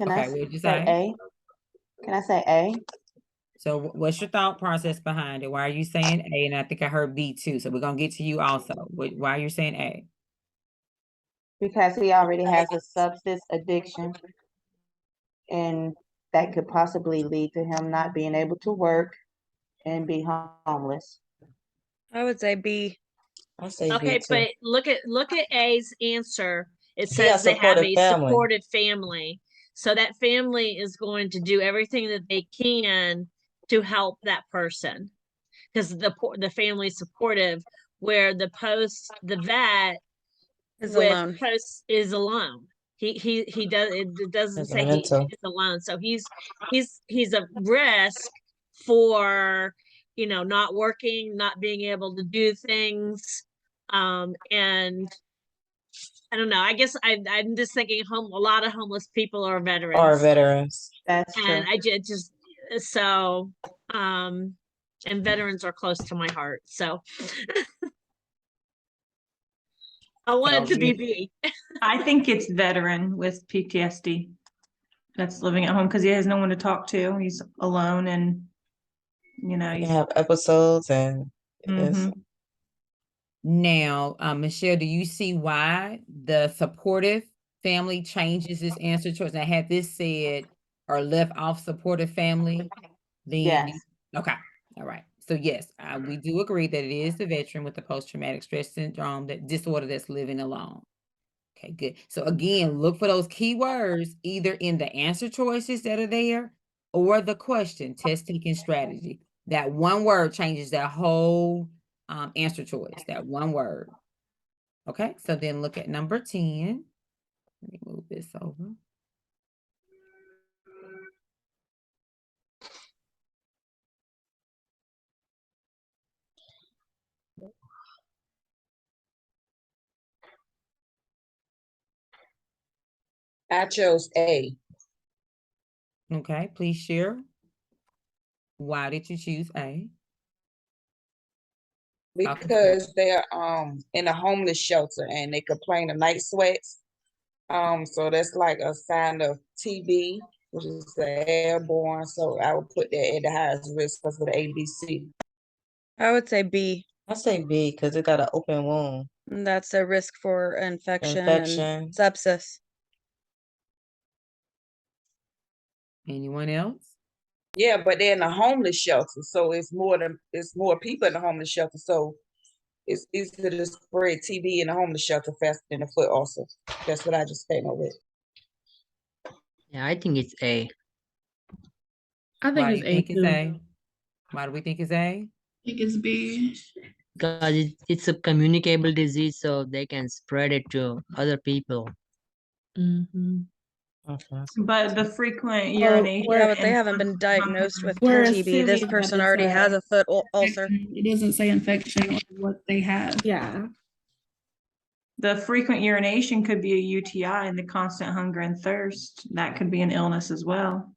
Speaker 1: Okay, what did you say?
Speaker 2: A? Can I say A?
Speaker 1: So what's your thought process behind it? Why are you saying A? And I think I heard B too. So we're going to get to you also. Why are you saying A?
Speaker 2: Because he already has a substance addiction, and that could possibly lead to him not being able to work and be homeless.
Speaker 9: I would say B.
Speaker 5: I say
Speaker 8: Okay,
Speaker 5: B too.
Speaker 8: but look at A's answer. It says they have a supportive family. So that family is going to do everything that they can to help that person because the family is supportive. Where the vet
Speaker 9: is alone.
Speaker 8: Is alone. He does it doesn't say he's alone. So he's a risk for not working, not being able to do things. And I don't know. I guess I'm just thinking a lot of homeless people are veterans.
Speaker 2: That's true.
Speaker 8: And I just so and veterans are close to my heart. So I wanted to be B.
Speaker 10: I think it's veteran with PTSD that's living at home because he has no one to talk to. He's alone and you
Speaker 5: have episodes and
Speaker 1: Now, Michelle, do you see why the supportive family changes this answer choice? And had this said or left off supportive family, then
Speaker 2: yes.
Speaker 1: Okay. All right. So yes, we do agree that it is the veteran with the post-traumatic stress syndrome, that disorder that's living alone. Okay, good. So again, look for those keywords either in the answer choices that are there or the question, test taking strategy. That one word changes that whole answer choice, that one word. Okay, so then look at number 10. Let me move this over.
Speaker 12: I chose A
Speaker 1: Okay, please share. Why did you choose A?
Speaker 12: because they're in a homeless shelter and they complain of night sweats. So that's like a sign of TB, which is airborne. So I would put that at the highest risk because of the ABC.
Speaker 9: I would say B.
Speaker 5: I say B because it got an open wound.
Speaker 9: And that's a risk for infection
Speaker 5: Infection.
Speaker 9: and sepsis.
Speaker 1: Anyone else?
Speaker 12: Yeah, but they're in a homeless shelter, so it's more people in the homeless shelter. So it's easier to spread TB in the homeless shelter faster than the foot ulcers. That's what I just came up with.
Speaker 7: Yeah, I think it's A.
Speaker 4: I think
Speaker 1: Why do
Speaker 4: it's
Speaker 1: you
Speaker 4: A
Speaker 1: think it's
Speaker 4: too.
Speaker 1: A? Why do we think it's A?
Speaker 11: I think it's B.
Speaker 7: Because it's a communicable disease, so they can spread it to other people.
Speaker 4: Mm-hmm.
Speaker 10: But the frequent
Speaker 11: Oh,
Speaker 10: urination.
Speaker 9: Yeah, but they haven't been diagnosed with
Speaker 11: We're
Speaker 9: TB. This
Speaker 11: assuming that
Speaker 9: person
Speaker 11: it's
Speaker 9: already has a foot ulcer.
Speaker 11: It doesn't say infection or what they have. Yeah.
Speaker 10: The frequent urination could be a UTI, and the constant hunger and thirst, that could be an illness as well.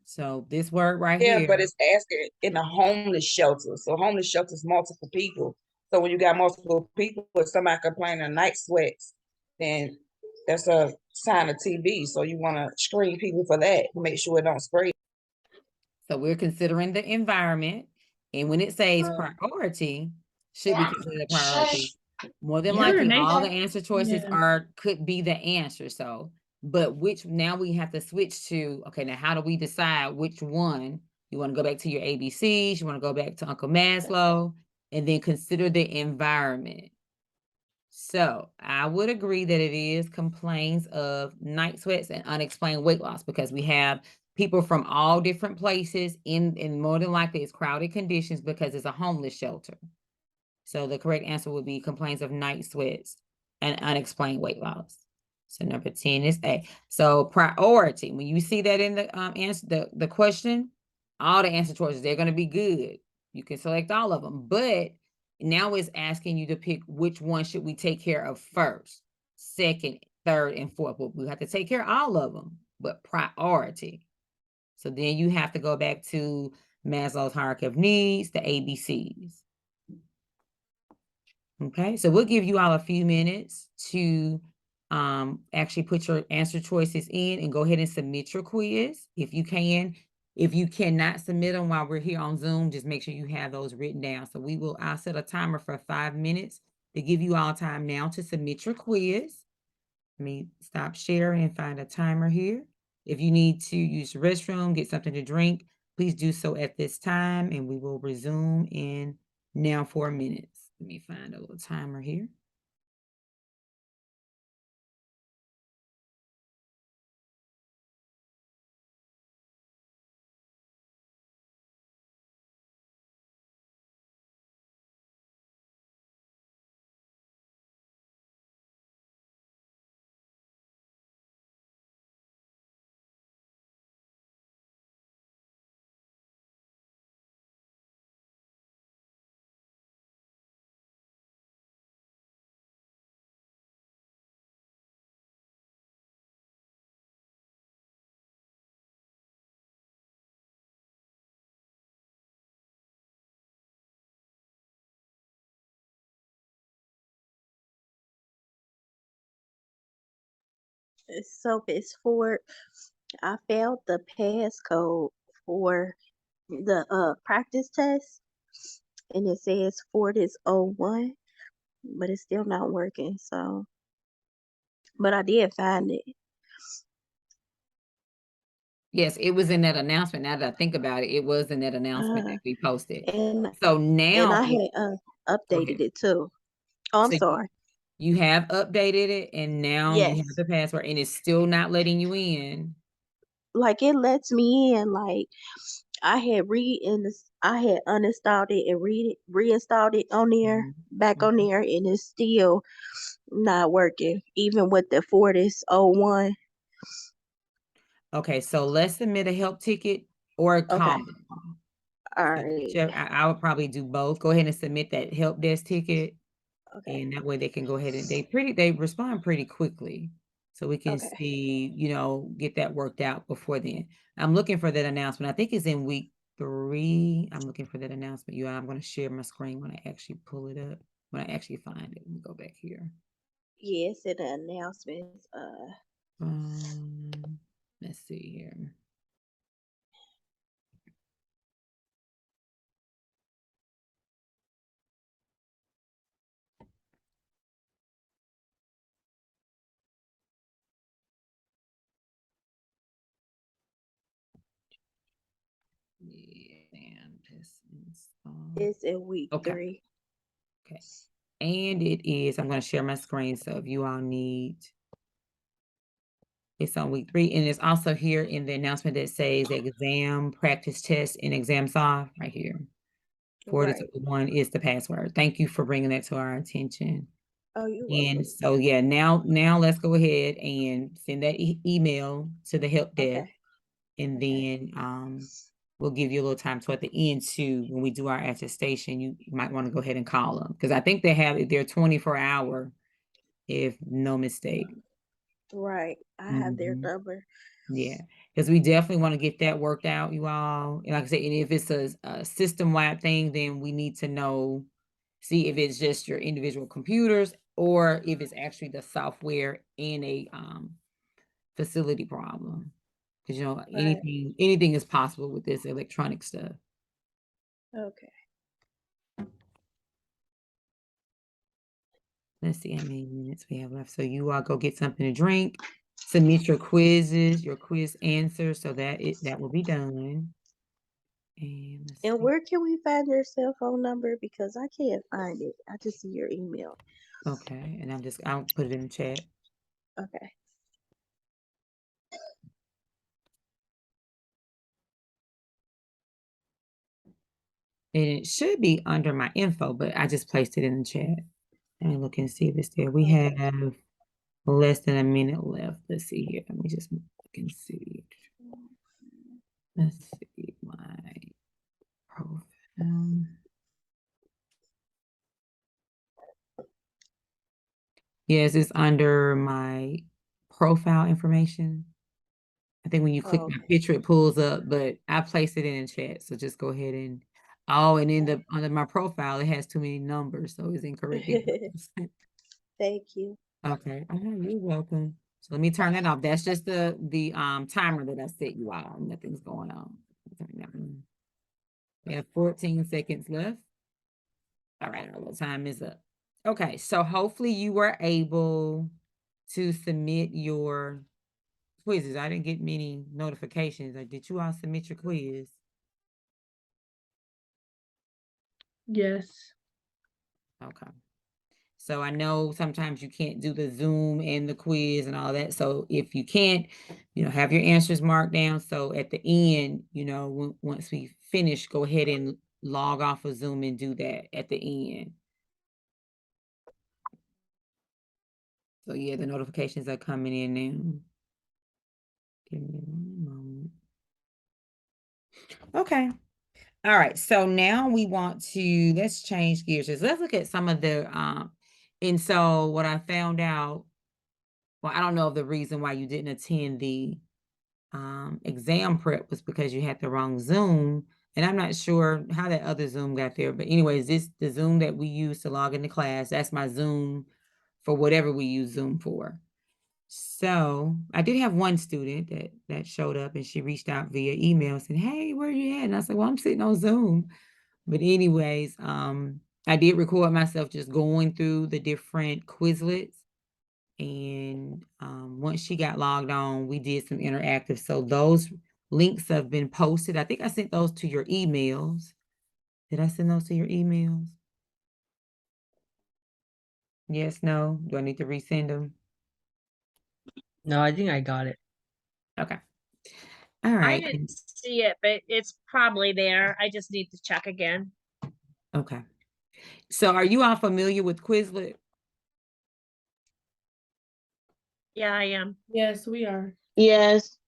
Speaker 1: So this word right
Speaker 12: Yeah,
Speaker 1: here.
Speaker 12: but it's asking in a homeless shelter. So homeless shelters multiple people. So when you got multiple people, if somebody complaining of night sweats, then that's a sign of TB. So you want to screen people for that to make sure it don't spread.
Speaker 1: So we're considering the environment, and when it says priority, should be considered a priority. More than likely, all the answer choices could be the answer. So, but now we have to switch to, okay, now how do we decide which one? You want to go back to your ABCs, you want to go back to Uncle Maslow, and then consider the environment. So I would agree that it is complaints of night sweats and unexplained weight loss, because we have people from all different places and more than likely it's crowded conditions because it's a homeless shelter. So the correct answer would be complaints of night sweats and unexplained weight loss. So number 10 is A. So priority, when you see that in the answer, the question, all the answer choices, they're going to be good. You can select all of them, but now it's asking you to pick which one should we take care of first, second, third, and fourth. Well, we have to take care of all of them, but priority. So then you have to go back to Maslow's hierarchy of needs, the ABCs. Okay, so we'll give you all a few minutes to actually put your answer choices in and go ahead and submit your quiz if you can. If you cannot submit them while we're here on Zoom, just make sure you have those written down. So I'll set a timer for 5 minutes to give you all time now to submit your quiz. Let me stop sharing and find a timer here. If you need to use the restroom, get something to drink, please do so at this time, and we will resume in now 4 minutes. Let me find a little timer here.
Speaker 3: So it's for, I failed the passcode for the practice test, and it says Ford is 01, but it's still not working. So, but I did find it.
Speaker 1: Yes, it was in that announcement. Now that I think about it, it was in that announcement that we posted. So now
Speaker 3: I had updated it too. Oh, I'm sorry.
Speaker 1: You have updated it, and now you have the password, and it's still not letting you in.
Speaker 3: Like it lets me in. Like I had uninstalled it and reinstalled it on there, back on there, and it's still not working, even with the Fortis 01.
Speaker 1: Okay, so let's submit a help ticket or a call.
Speaker 3: All right.
Speaker 1: I would probably do both. Go ahead and submit that help desk ticket.
Speaker 3: Okay.
Speaker 1: And that way they can go ahead and they respond pretty quickly. so we can
Speaker 3: Okay.
Speaker 1: see, get that worked out before then. I'm looking for that announcement. I think it's in week 3. I'm looking for that announcement. I'm going to share my screen when I actually pull it up, when I actually find it. Let me go back here.
Speaker 3: Yes, and the announcements.
Speaker 1: Let's see here.
Speaker 3: It's in week
Speaker 1: Okay.
Speaker 3: 3.
Speaker 1: Okay. And it is, I'm going to share my screen. So if you all need, it's on week 3. And it's also here in the announcement that says exam practice test and exam solve right here. 4-1 is the password. Thank you for bringing that to our attention.
Speaker 3: Oh, you're
Speaker 1: And
Speaker 3: welcome.
Speaker 1: so, yeah, now let's go ahead and send that email to the help desk.
Speaker 3: Okay.
Speaker 1: And then we'll give you a little time. So at the end too, when we do our attestation, you might want to go ahead and call them, because I think they have their 24-hour, if no mistake.
Speaker 3: Right. I have their number.
Speaker 1: Yeah, because we definitely want to get that worked out, you all. And like I said, and if it's a system-wide thing, then we need to know, see if it's just your individual computers or if it's actually the software in a facility problem. Because anything is possible with this electronic stuff.
Speaker 3: Okay.
Speaker 1: Let's see how many minutes we have left. So you all go get something to drink, submit your quizzes, your quiz answers, so that will be done.
Speaker 3: And where can we find your cell phone number? Because I can't find it. I just see your email.
Speaker 1: Okay, and I'll put it in the chat.
Speaker 3: Okay.
Speaker 1: And it should be under my info, but I just placed it in the chat. Let me look and see if it's there. We have less than a minute left. Let's see here. Let me just look and see. Let's see my profile. Yes, it's under my profile information. I think when you click my picture, it pulls up, but I placed it in the chat. So just go ahead and, and in under my profile, it has too many numbers, so it's incorrect.
Speaker 3: Thank you.
Speaker 1: Okay. You're welcome. So let me turn that off. That's just the timer that I set you all. Nothing's going on. Turn that on. We have 14 seconds left. All right, our little time is up. Okay, so hopefully you were able to submit your quizzes. I didn't get many notifications. Did you all submit your quiz?
Speaker 4: Yes.
Speaker 1: Okay. So I know sometimes you can't do the Zoom and the quiz and all that. So if you can't, have your answers marked down. So at the end, once we finish, go ahead and log off of Zoom and do that at the end. So yeah, the notifications are coming in now. Give me 1 moment. Okay. All right. So now we want to, let's change gears. Let's look at some of the, and so what I found out, well, I don't know if the reason why you didn't attend the exam prep was because you had the wrong Zoom. And I'm not sure how that other Zoom got there. But anyways, the Zoom that we use to log into class. That's my Zoom for whatever we use Zoom for. So I did have one student that showed up, and she reached out via email saying, "Hey, where are you at?" And I said, "Well, I'm sitting on Zoom." But anyways, I did record myself just going through the different Quizlets. And once she got logged on, we did some interactive. So those links have been posted. I think I sent those to your emails. Did I send those to your emails? Yes, no? Do I need to resend them?
Speaker 7: No, I think I got it.
Speaker 1: Okay. All right.
Speaker 8: I didn't see it, but it's probably there. I just need to check again.
Speaker 1: Okay. So are you all familiar with Quizlet?
Speaker 8: Yeah, I am.
Speaker 4: Yes, we are.
Speaker 2: Yes.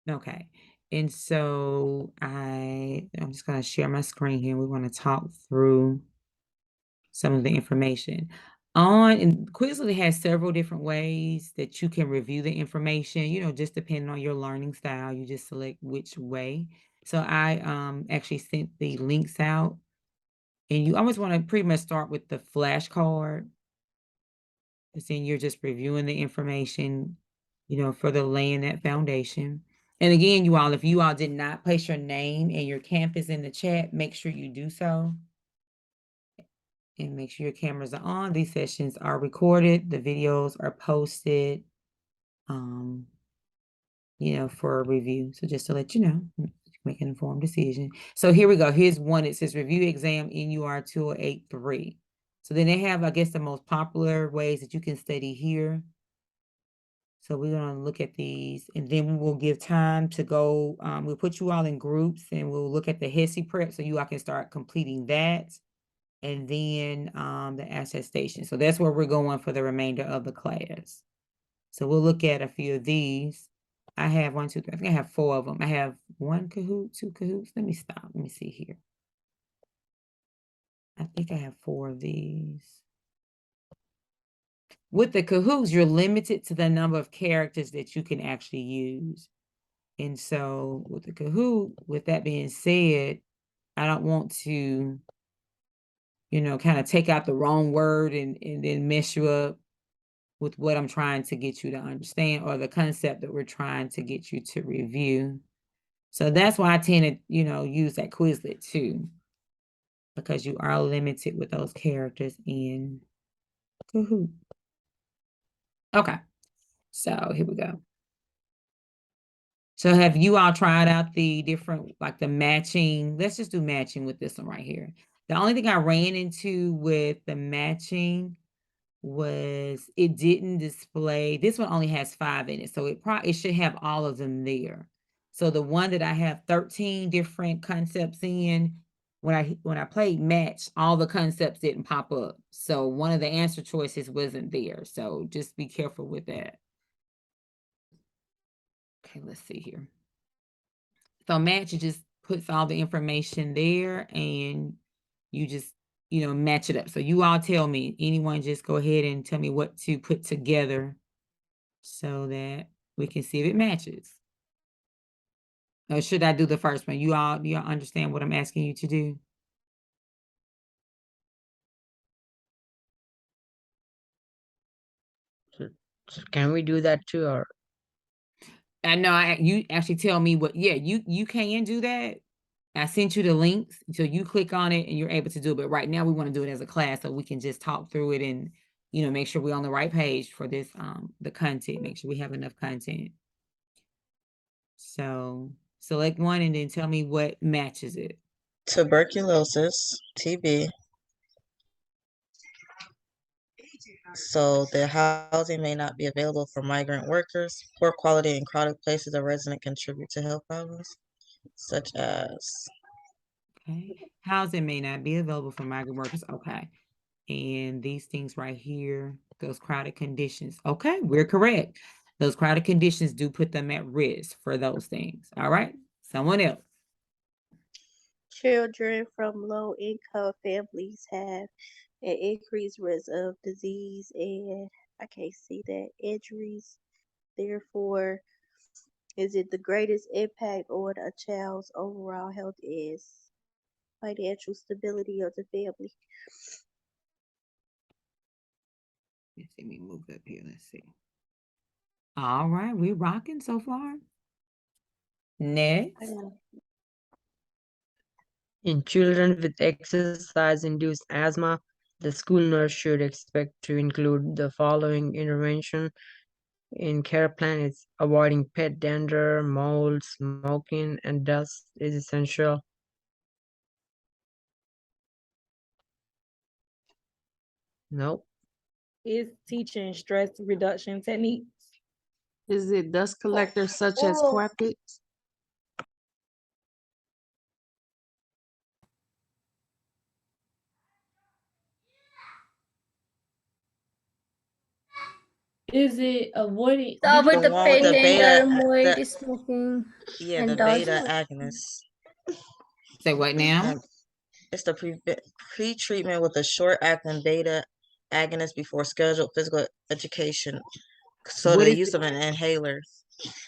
Speaker 1: Okay. And so I'm just going to share my screen here. We want to talk through some of the information. And Quizlet has several different ways that you can review the information, just depending on your learning style. You just select which way. So I actually sent the links out, and you always want to pretty much start with the flashcard. Because then you're just reviewing the information, for the laying that foundation. And again, you all, if you all did not place your name and your campus in the chat, make sure you do so. And make sure your cameras are on. These sessions are recorded. The videos are posted, for a review. So just to let you know, make an informed decision. So here we go. Here's one. It says review exam NUR 2083. So then they have, I guess, the most popular ways that you can study here. So we're going to look at these, and then we will give time to go. We'll put you all in groups, and we'll look at the HESI prep so you all can start completing that. And then the attestation. So that's where we're going for the remainder of the class. So we'll look at a few of these. I have 1, 2, 3. I think I have 4 of them. I have 1 Kahoot, 2 Kahoots. Let me stop. Let me see here. I think I have 4 of these. With the Kahoots, you're limited to the number of characters that you can actually use. And so with the Kahoot, with that being said, I don't want to, kind of take out the wrong word and then mess you up with what I'm trying to get you to understand, or the concept that we're trying to get you to review. So that's why I tend to, use that Quizlet too, because you are limited with those characters in Kahoot. Okay, so here we go. So have you all tried out the different, like the matching? Let's just do matching with this one right here. The only thing I ran into with the matching was it didn't display. This one only has 5 in it, so it should have all of them there. So the one that I have 13 different concepts in, when I played match, all the concepts didn't pop up. So one of the answer choices wasn't there. So just be careful with that. Okay, let's see here. So match, it just puts all the information there, and you just, match it up. So you all tell me, anyone just go ahead and tell me what to put together so that we can see if it matches. Or should I do the first one? You all understand what I'm asking you to do?
Speaker 7: So can we do that too, or?
Speaker 1: I know you actually tell me what, yeah, you can do that. I sent you the links, so you click on it and you're able to do it. But right now we want to do it as a class so we can just talk through it and, make sure we're on the right page for this, the content, make sure we have enough content. So select one and then tell me what matches it.
Speaker 5: Tuberculosis, TB. So the housing may not be available for migrant workers. Poor quality and crowded places of resident contribute to health problems, such as.
Speaker 1: Okay. Housing may not be available for migrant workers. Okay. And these things right here, those crowded conditions. Okay, we're correct. Those crowded conditions do put them at risk for those things. All right. Someone else.
Speaker 3: Children from low income families have an increased risk of disease and I can't see that injuries. Therefore, is it the greatest impact on a child's overall health is financial stability of the family?
Speaker 1: Let's see me move up here. Let's see. All right, we're rocking so far. Next.
Speaker 7: In children with exercise-induced asthma, the school nurse should expect to include the following intervention in care plan. It's avoiding pet dander, mold, smoking, and dust is essential. Nope.
Speaker 14: Is teaching stress reduction techniques?
Speaker 15: Is it dust collectors such as carpets?
Speaker 4: Is it avoiding?
Speaker 6: So with
Speaker 5: The
Speaker 6: the
Speaker 5: one with the
Speaker 6: pet
Speaker 5: beta,
Speaker 6: mold, smoking,
Speaker 5: yeah,
Speaker 6: and
Speaker 5: the
Speaker 6: dust.
Speaker 5: beta agonist.
Speaker 1: Say what now?
Speaker 5: It's the pre-treatment with a short-acting beta agonist before scheduled physical education. So
Speaker 1: What
Speaker 5: the
Speaker 1: is
Speaker 5: use of an inhaler.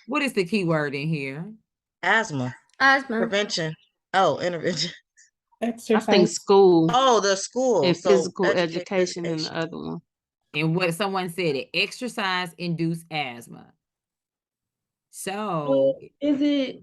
Speaker 1: What is the key word in here?
Speaker 5: Asthma.
Speaker 6: Asthma.
Speaker 5: Prevention. Oh, intervention.
Speaker 15: I think
Speaker 11: Exercise.
Speaker 15: school
Speaker 5: Oh, the school.
Speaker 15: and
Speaker 5: So
Speaker 15: physical
Speaker 5: education.
Speaker 15: education in the other one.
Speaker 1: And what someone said, it exercise-induced asthma. So
Speaker 11: Is it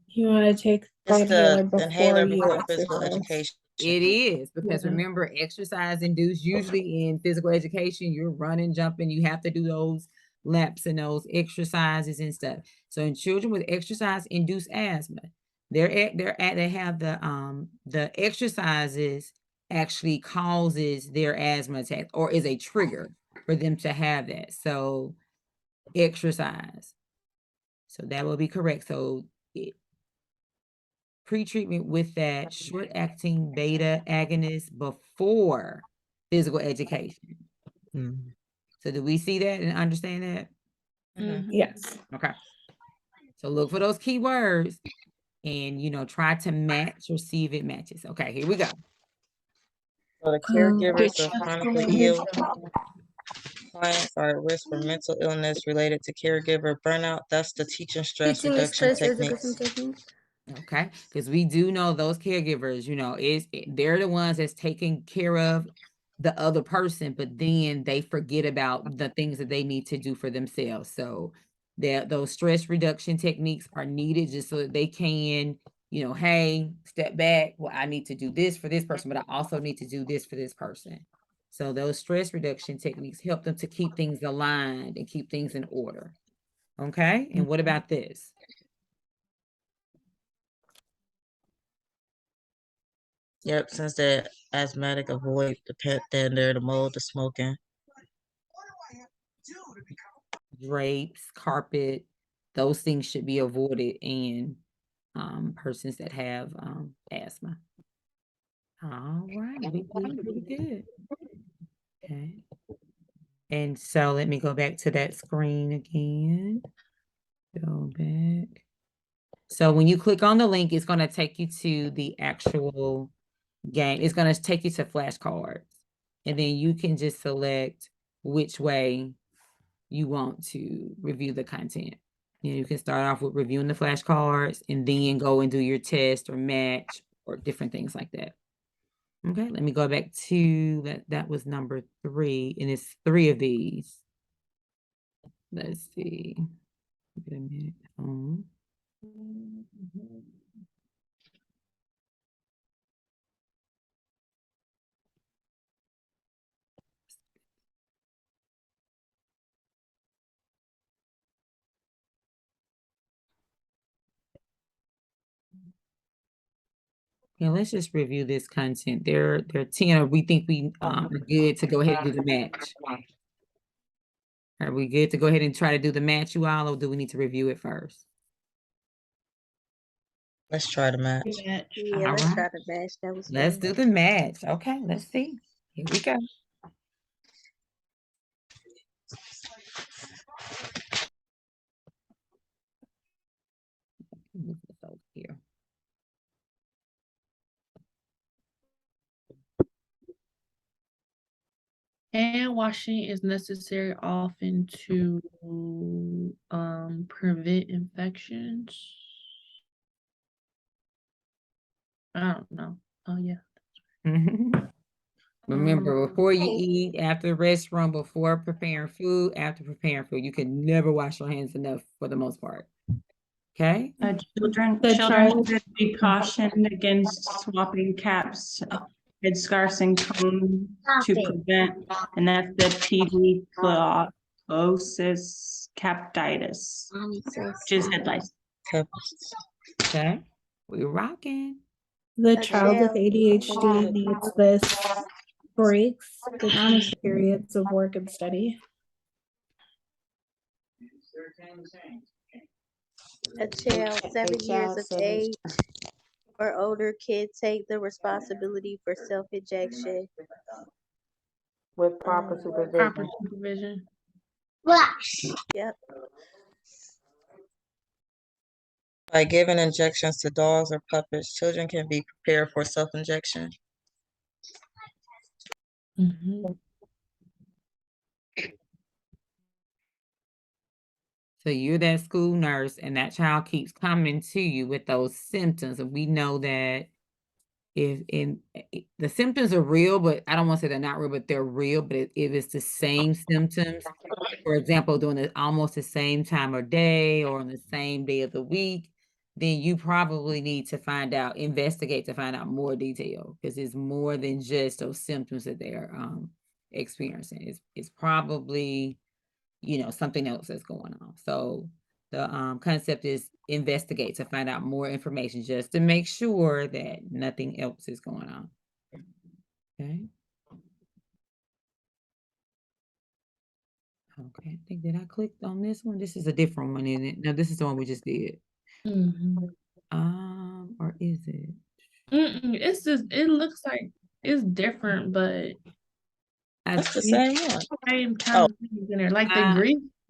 Speaker 11: you want to take the
Speaker 5: It's
Speaker 11: inhaler
Speaker 5: the
Speaker 11: before
Speaker 5: inhaler
Speaker 11: you
Speaker 5: before physical
Speaker 11: exercise?
Speaker 5: education.
Speaker 1: it is, because
Speaker 11: Yeah.
Speaker 1: remember, exercise-induced, usually in physical education, you're running, jumping, you have to do those laps and those exercises and stuff. So in children with exercise-induced asthma, they have the exercises actually causes their asthma attack or is a trigger for them to have that. So exercise. So that will be correct. So pre-treatment with that short-acting beta agonist before physical education. So do we see that and understand that?
Speaker 11: Yes.
Speaker 1: Okay. So look for those keywords and, try to match or see if it matches. Okay, here we go.
Speaker 5: So the caregivers of chronically ill clients are at risk for mental illness related to caregiver burnout. That's the teaching stress
Speaker 6: Teaching
Speaker 5: reduction
Speaker 6: stress
Speaker 5: techniques.
Speaker 6: reduction techniques.
Speaker 1: Okay, because we do know those caregivers, they're the ones that's taking care of the other person, but then they forget about the things that they need to do for themselves. So those stress reduction techniques are needed just so that they can, hey, step back. Well, I need to do this for this person, but I also need to do this for this person. So those stress reduction techniques help them to keep things aligned and keep things in order. Okay, and what about this?
Speaker 5: Yep, since they're asthmatic, avoid the pet dander, the mold, the smoking.
Speaker 1: Drapes, carpet, those things should be avoided in persons that have asthma. All right, we good. Okay. And so let me go back to that screen again. Go back. So when you click on the link, it's going to take you to the actual game. It's going to take you to flashcards. And then you can just select which way you want to review the content. You can start off with reviewing the flashcards and then go and do your test or match or different things like that. Okay, let me go back to that. That was number 3, and it's 3 of these. Let's see. Wait a minute. Yeah, let's just review this content. There are 10, or we think we are good to go ahead and do the match. Are we good to go ahead and try to do the match, you all, or do we need to review it first?
Speaker 5: Let's try the match.
Speaker 3: Yeah,
Speaker 1: All
Speaker 3: let's
Speaker 1: right.
Speaker 3: try the match. That was
Speaker 1: Let's
Speaker 3: fun.
Speaker 1: do the match. Okay, let's see. Here we go. Move this over here.
Speaker 4: Hand washing is necessary often to prevent infections. I don't know. Oh yeah.
Speaker 1: Remember, before you eat, after the restroom, before preparing food, after preparing food, you can never wash your hands enough for the most part. Okay.
Speaker 10: Children should be cautioned against swapping caps, headscarves, and combs to prevent, and that's the pediclosis captitis, which is head lice.
Speaker 1: Okay, we're rocking.
Speaker 11: The child with ADHD needs this breaks between periods of work and study.
Speaker 3: A child 7 years of age or older can take the responsibility for self-injection
Speaker 2: with proper supervision.
Speaker 4: Proper supervision.
Speaker 3: Yep.
Speaker 5: By giving injections to dogs or puppets, children can be prepared for self-injection.
Speaker 1: So you're that school nurse and that child keeps coming to you with those symptoms. And we know that the symptoms are real, but I don't want to say they're not real, but they're real. But if it's the same symptoms, for example, doing it almost the same time of day or on the same day of the week, then you probably need to investigate to find out more detail, because it's more than just those symptoms that they're experiencing. It's probably, something else that's going on. So the concept is investigate to find out more information, just to make sure that nothing else is going on. Okay. Okay, I think that I clicked on this one. This is a different one, isn't it? No, this is the one we just did. Or is it?
Speaker 4: It's just, it looks like it's different, but
Speaker 5: That's the same one.
Speaker 4: same kind of things in there. Like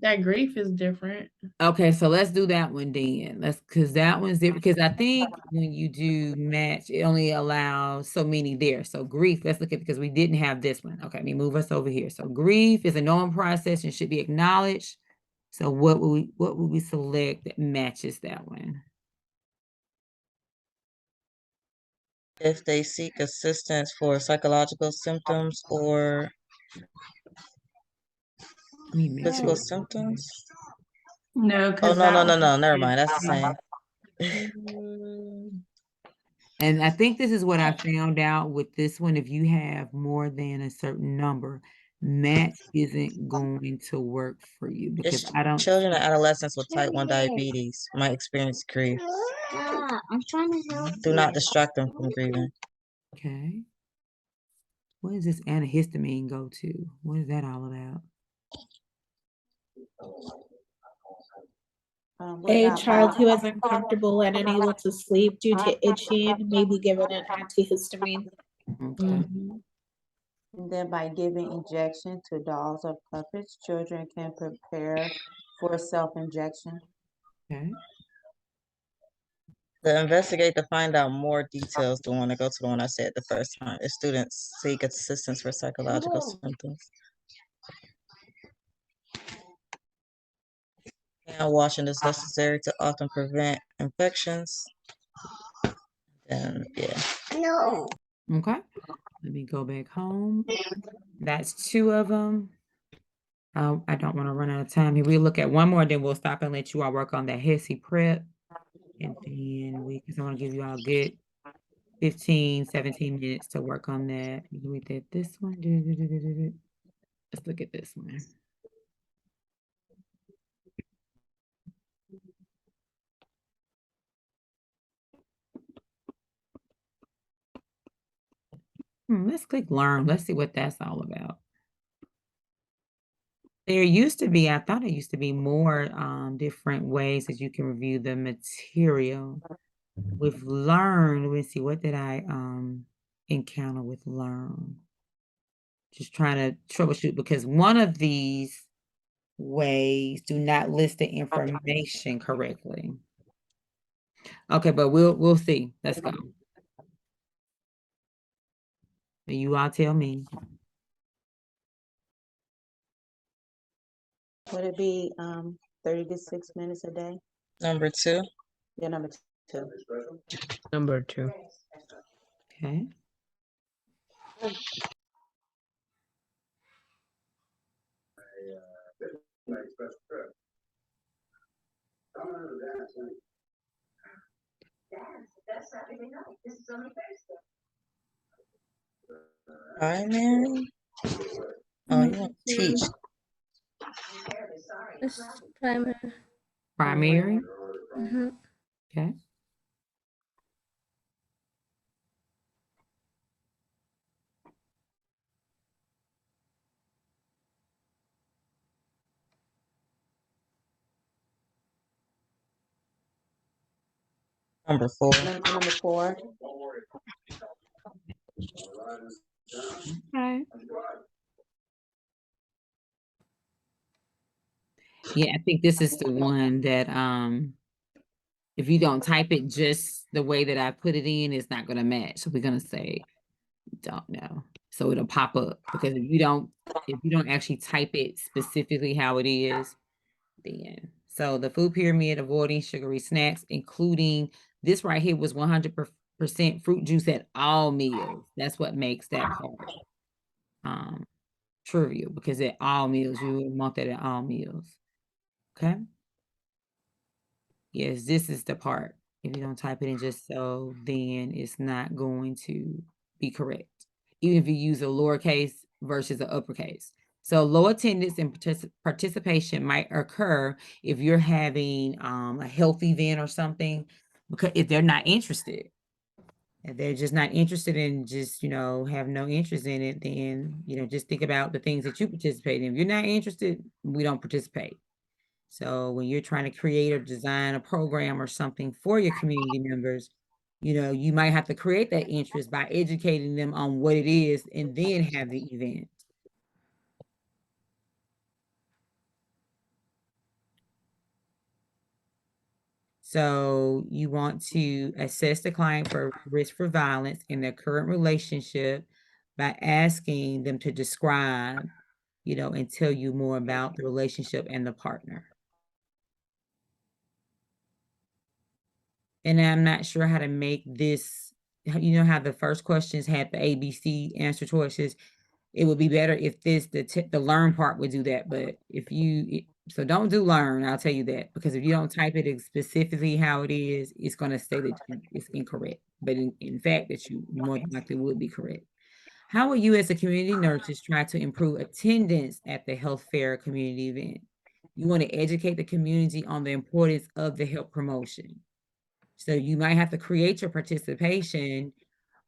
Speaker 4: that grief is different.
Speaker 1: Okay, so let's do that one then. Because that one's different. Because I think when you do match, it only allows so many there. So grief, let's look at, because we didn't have this one. Okay, let me move us over here. So grief is a normal process and should be acknowledged. So what would we select that matches that one?
Speaker 5: If they seek assistance for psychological symptoms or physical symptoms.
Speaker 13: No,
Speaker 5: Oh, no. Never mind. That's the same.
Speaker 1: And I think this is what I found out with this one. If you have more than a certain number, match isn't going to work for you, because I don't.
Speaker 5: Children and adolescents with type 1 diabetes might experience grief.
Speaker 3: I'm trying to help.
Speaker 5: Do not distract them from grieving.
Speaker 1: Okay. What does this antihistamine go to? What is that all about?
Speaker 11: A child who is uncomfortable and unable to sleep due to itching may be given an antihistamine.
Speaker 1: Okay.
Speaker 2: And then by giving injection to dolls or puppets, children can prepare for self-injection.
Speaker 1: Okay.
Speaker 5: The investigate to find out more details, the one to go to the one I said the first time. If students seek assistance for psychological symptoms. Hand washing is necessary to often prevent infections. And yeah.
Speaker 3: No.
Speaker 1: Okay. Let me go back home. That's 2 of them. I don't want to run out of time here. We'll look at one more, then we'll stop and let you all work on that HESI prep. And then because I want to give you all a good 15, 17 minutes to work on that. We did this one. Let's look at this one. Let's click learn. Let's see what that's all about. There used to be, I thought it used to be more different ways that you can review the material. With learn, let me see, what did I encounter with learn? Just trying to troubleshoot, because one of these ways do not list the information correctly. Okay, but we'll see. Let's go. You all tell me.
Speaker 2: Would it be 30 to 6 minutes a day?
Speaker 5: Number 2.
Speaker 2: Yeah, number 2.
Speaker 7: Number 2.
Speaker 1: Okay.
Speaker 5: Primary? Oh, you want to teach.
Speaker 6: It's primary.
Speaker 1: Primary? Okay.
Speaker 5: Number 4.
Speaker 2: Number 4.
Speaker 1: Okay. Yeah, I think this is the one that if you don't type it just the way that I put it in, it's not gonna match. So we're gonna say don't know. So it'll pop up, because if you don't actually type it specifically how it is, then So the food pyramid, avoiding sugary snacks, including this right here was 100% fruit juice at all meals. That's what makes that part trivial, because at all meals, you would want that at all meals. Okay. Yes, this is the part. If you don't type it in just so, then it's not going to be correct. Even if you use a lowercase versus an uppercase. So low attendance and participation might occur if you're having a health event or something, because if they're not interested. If they're just not interested in, just, have no interest in it, then, just think about the things that you participate in. If you're not interested, we don't participate. So when you're trying to create or design a program or something for your community members, you might have to create that interest by educating them on what it is and then have the event. So you want to assess the client for risk for violence in their current relationship by asking them to describe, and tell you more about the relationship and the partner. And I'm not sure how to make this, how the first questions had the ABC answer choices. It would be better if the learn part would do that. But so don't do learn, I'll tell you that, because if you don't type it specifically how it is, it's going to say that it's incorrect. But in fact, that you more than likely would be correct. How will you as a community nurses try to improve attendance at the health fair community event? You want to educate the community on the importance of the health promotion. So you might have to create your participation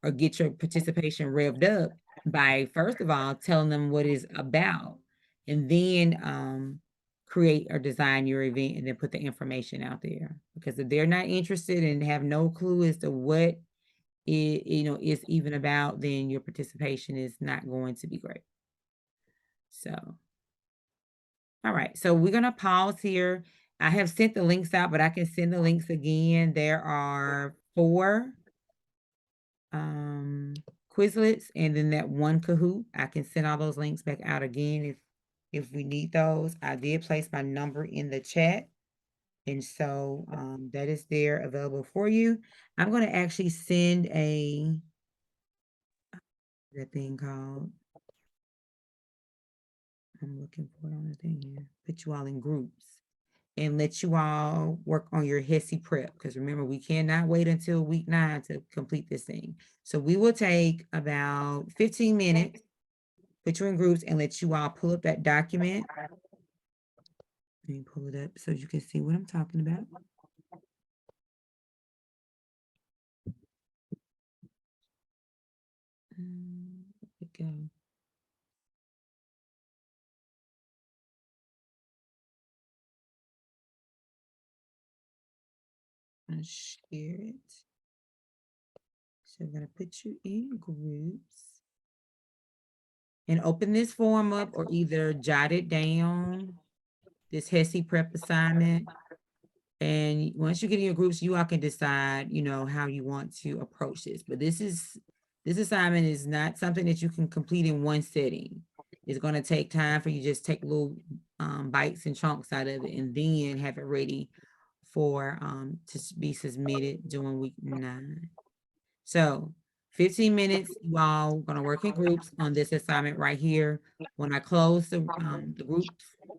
Speaker 1: or get your participation revved up by, first of all, telling them what it's about, and then create or design your event and then put the information out there. Because if they're not interested and have no clue as to what it, is even about, then your participation is not going to be great. So, all right. So we're going to pause here. I have sent the links out, but I can send the links again. There are 4 Quizlets and then that 1 Kahoot. I can send all those links back out again if we need those. I did place my number in the chat. And so that is there available for you. I'm going to actually send that thing called, I'm looking for it on the thing here, put you all in groups and let you all work on your HESI prep. Because remember, we cannot wait until week 9 to complete this thing. So we will take about 15 minutes, put you in groups, and let you all pull up that document. Let me pull it up so you can see what I'm talking about. There we go. I'll share it. So I'm going to put you in groups and open this form up, or either jot it down, this HESI prep assignment. And once you get in your groups, you all can decide, how you want to approach this. But this assignment is not something that you can complete in one setting. It's going to take time for you, just take little bites and chunks out of it, and then have it ready for to be submitted during week 9. So 15 minutes, you all gonna work in groups on this assignment right here. When I close the groups,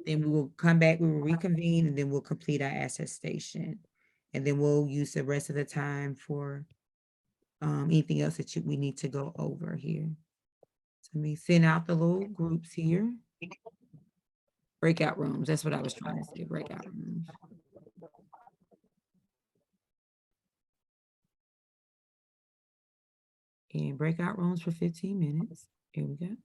Speaker 1: then we will come back, we will reconvene, and then we'll complete our attestation. And then we'll use the rest of the time for anything else that we need to go over here. So let me send out the little groups here. Breakout rooms, that's what I was trying to say, breakout rooms. And breakout rooms for 15 minutes. Here we go.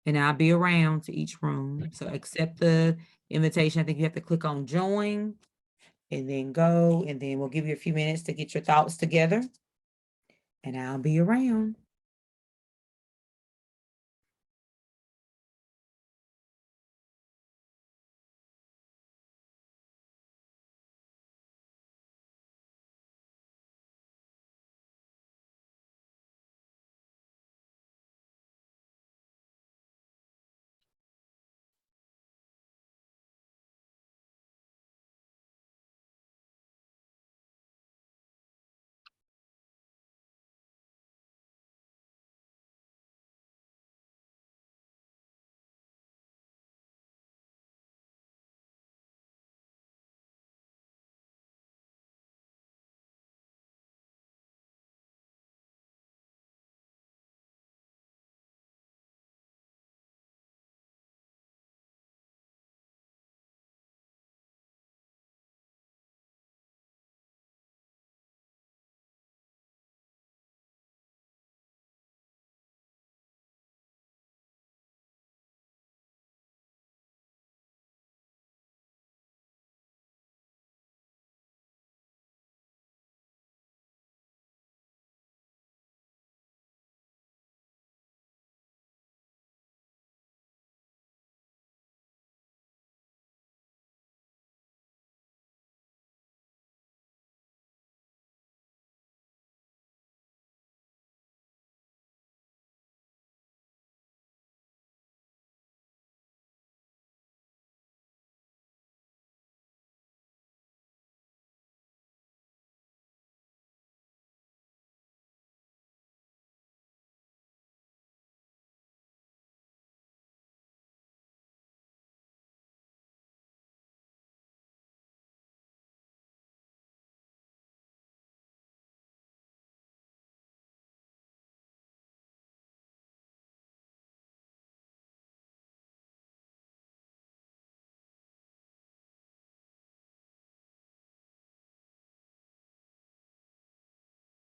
Speaker 1: And I'll be around to each room. So accept the invitation. I think you have to click on join and then go, and then we'll give you a few minutes to get your thoughts together. And I'll be around.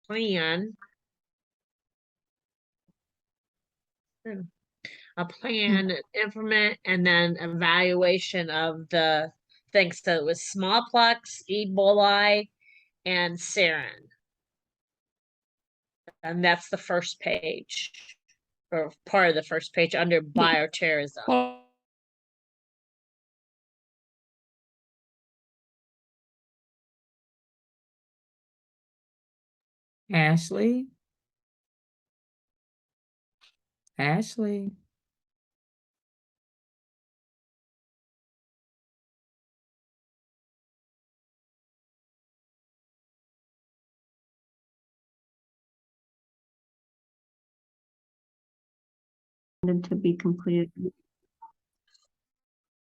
Speaker 8: plan. A
Speaker 10: Hmm.
Speaker 8: plan, implement, and then evaluation of the things. So it was smallpox, Ebola, and sarin. And that's the first page, or part of the first page under bioterrorism.
Speaker 1: Ashley? Ashley?
Speaker 10: To be completed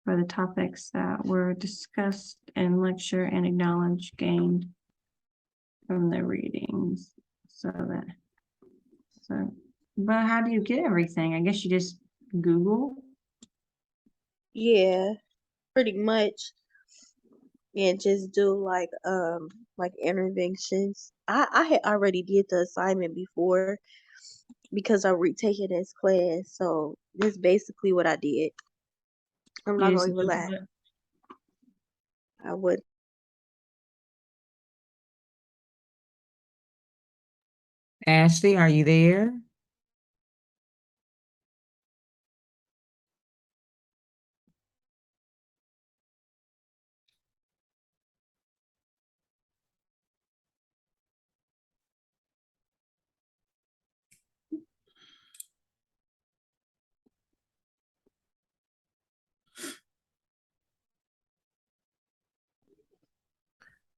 Speaker 10: for the topics that were discussed in lecture and acknowledged gained from the readings. But how do you get everything? I guess you just Google.
Speaker 3: Yeah, pretty much. And just do like interventions. I had already did the assignment before because I retaken this class, so that's basically what I did. I'm not gonna even lie. I would.
Speaker 1: Ashley, are you there?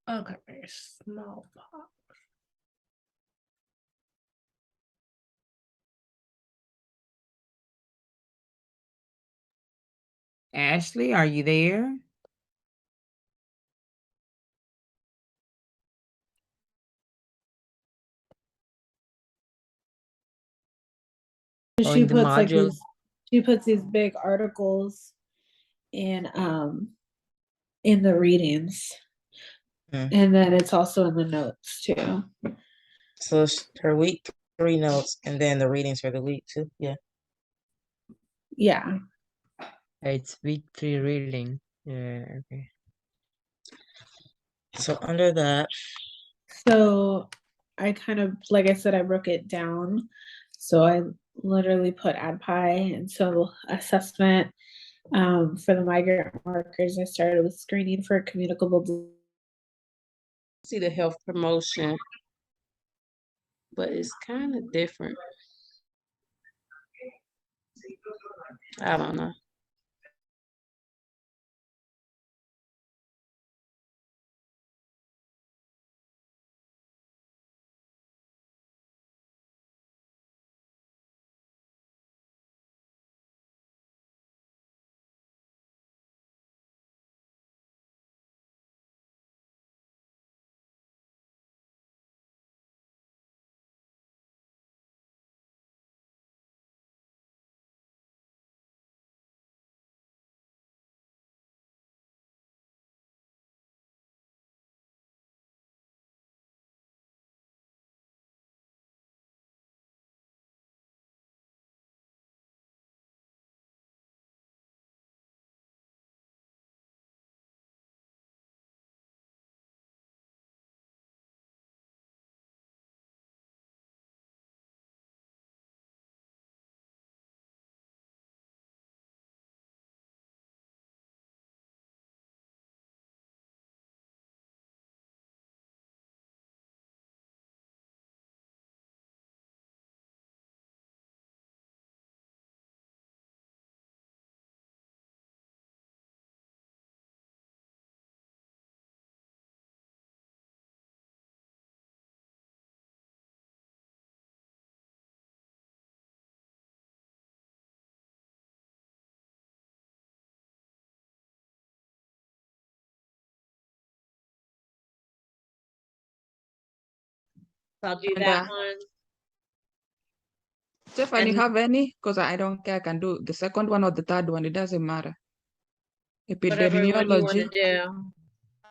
Speaker 4: Okay, smallpox.
Speaker 1: Ashley, are you there?
Speaker 11: She
Speaker 7: in the
Speaker 11: puts like
Speaker 7: module.
Speaker 11: these big articles in the readings. And then it's also in the notes too.
Speaker 5: So it's her week 3 notes and then the readings for the week 2. Yeah.
Speaker 11: Yeah.
Speaker 7: It's week 3 reading. Yeah, okay.
Speaker 5: So under that.
Speaker 11: So I kind of, like I said, I broke it down. So I literally put ADPI, and so assessment for the migrant workers. I started with screening for communicable disease.
Speaker 15: See the health promotion, but it's kind of different. I don't know.
Speaker 8: I'll do
Speaker 16: And
Speaker 8: that one.
Speaker 16: Stephanie,
Speaker 8: And-
Speaker 16: have any? Because I don't care. I can do the second one or the third one. It doesn't matter.
Speaker 8: Whatever one you want
Speaker 16: Epidemiology.
Speaker 8: to do.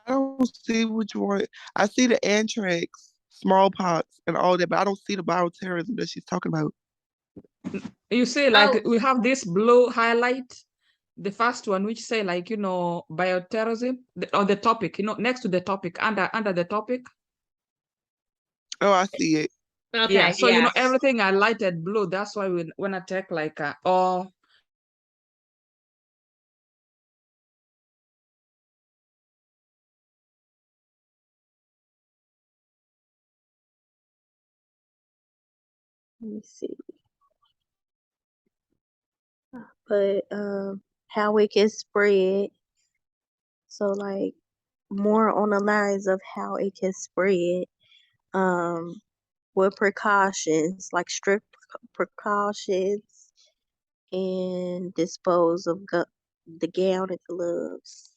Speaker 17: I don't see which one. I see the anthrax smallpox and all that, but I don't see the bioterrorism that she's talking about.
Speaker 16: You say like we have this blue highlight, the first one, which say like, you know, bioterrorism on the topic, you know, next to the topic, under the topic.
Speaker 17: Oh, I see it.
Speaker 8: Okay,
Speaker 16: Yeah, so you know
Speaker 8: yes.
Speaker 16: everything highlighted blue. That's why when I take like all.
Speaker 3: Let me see. But how it can spread. So like more on the lines of how it can spread. With precautions, like strict precautions, and dispose of the gown and gloves.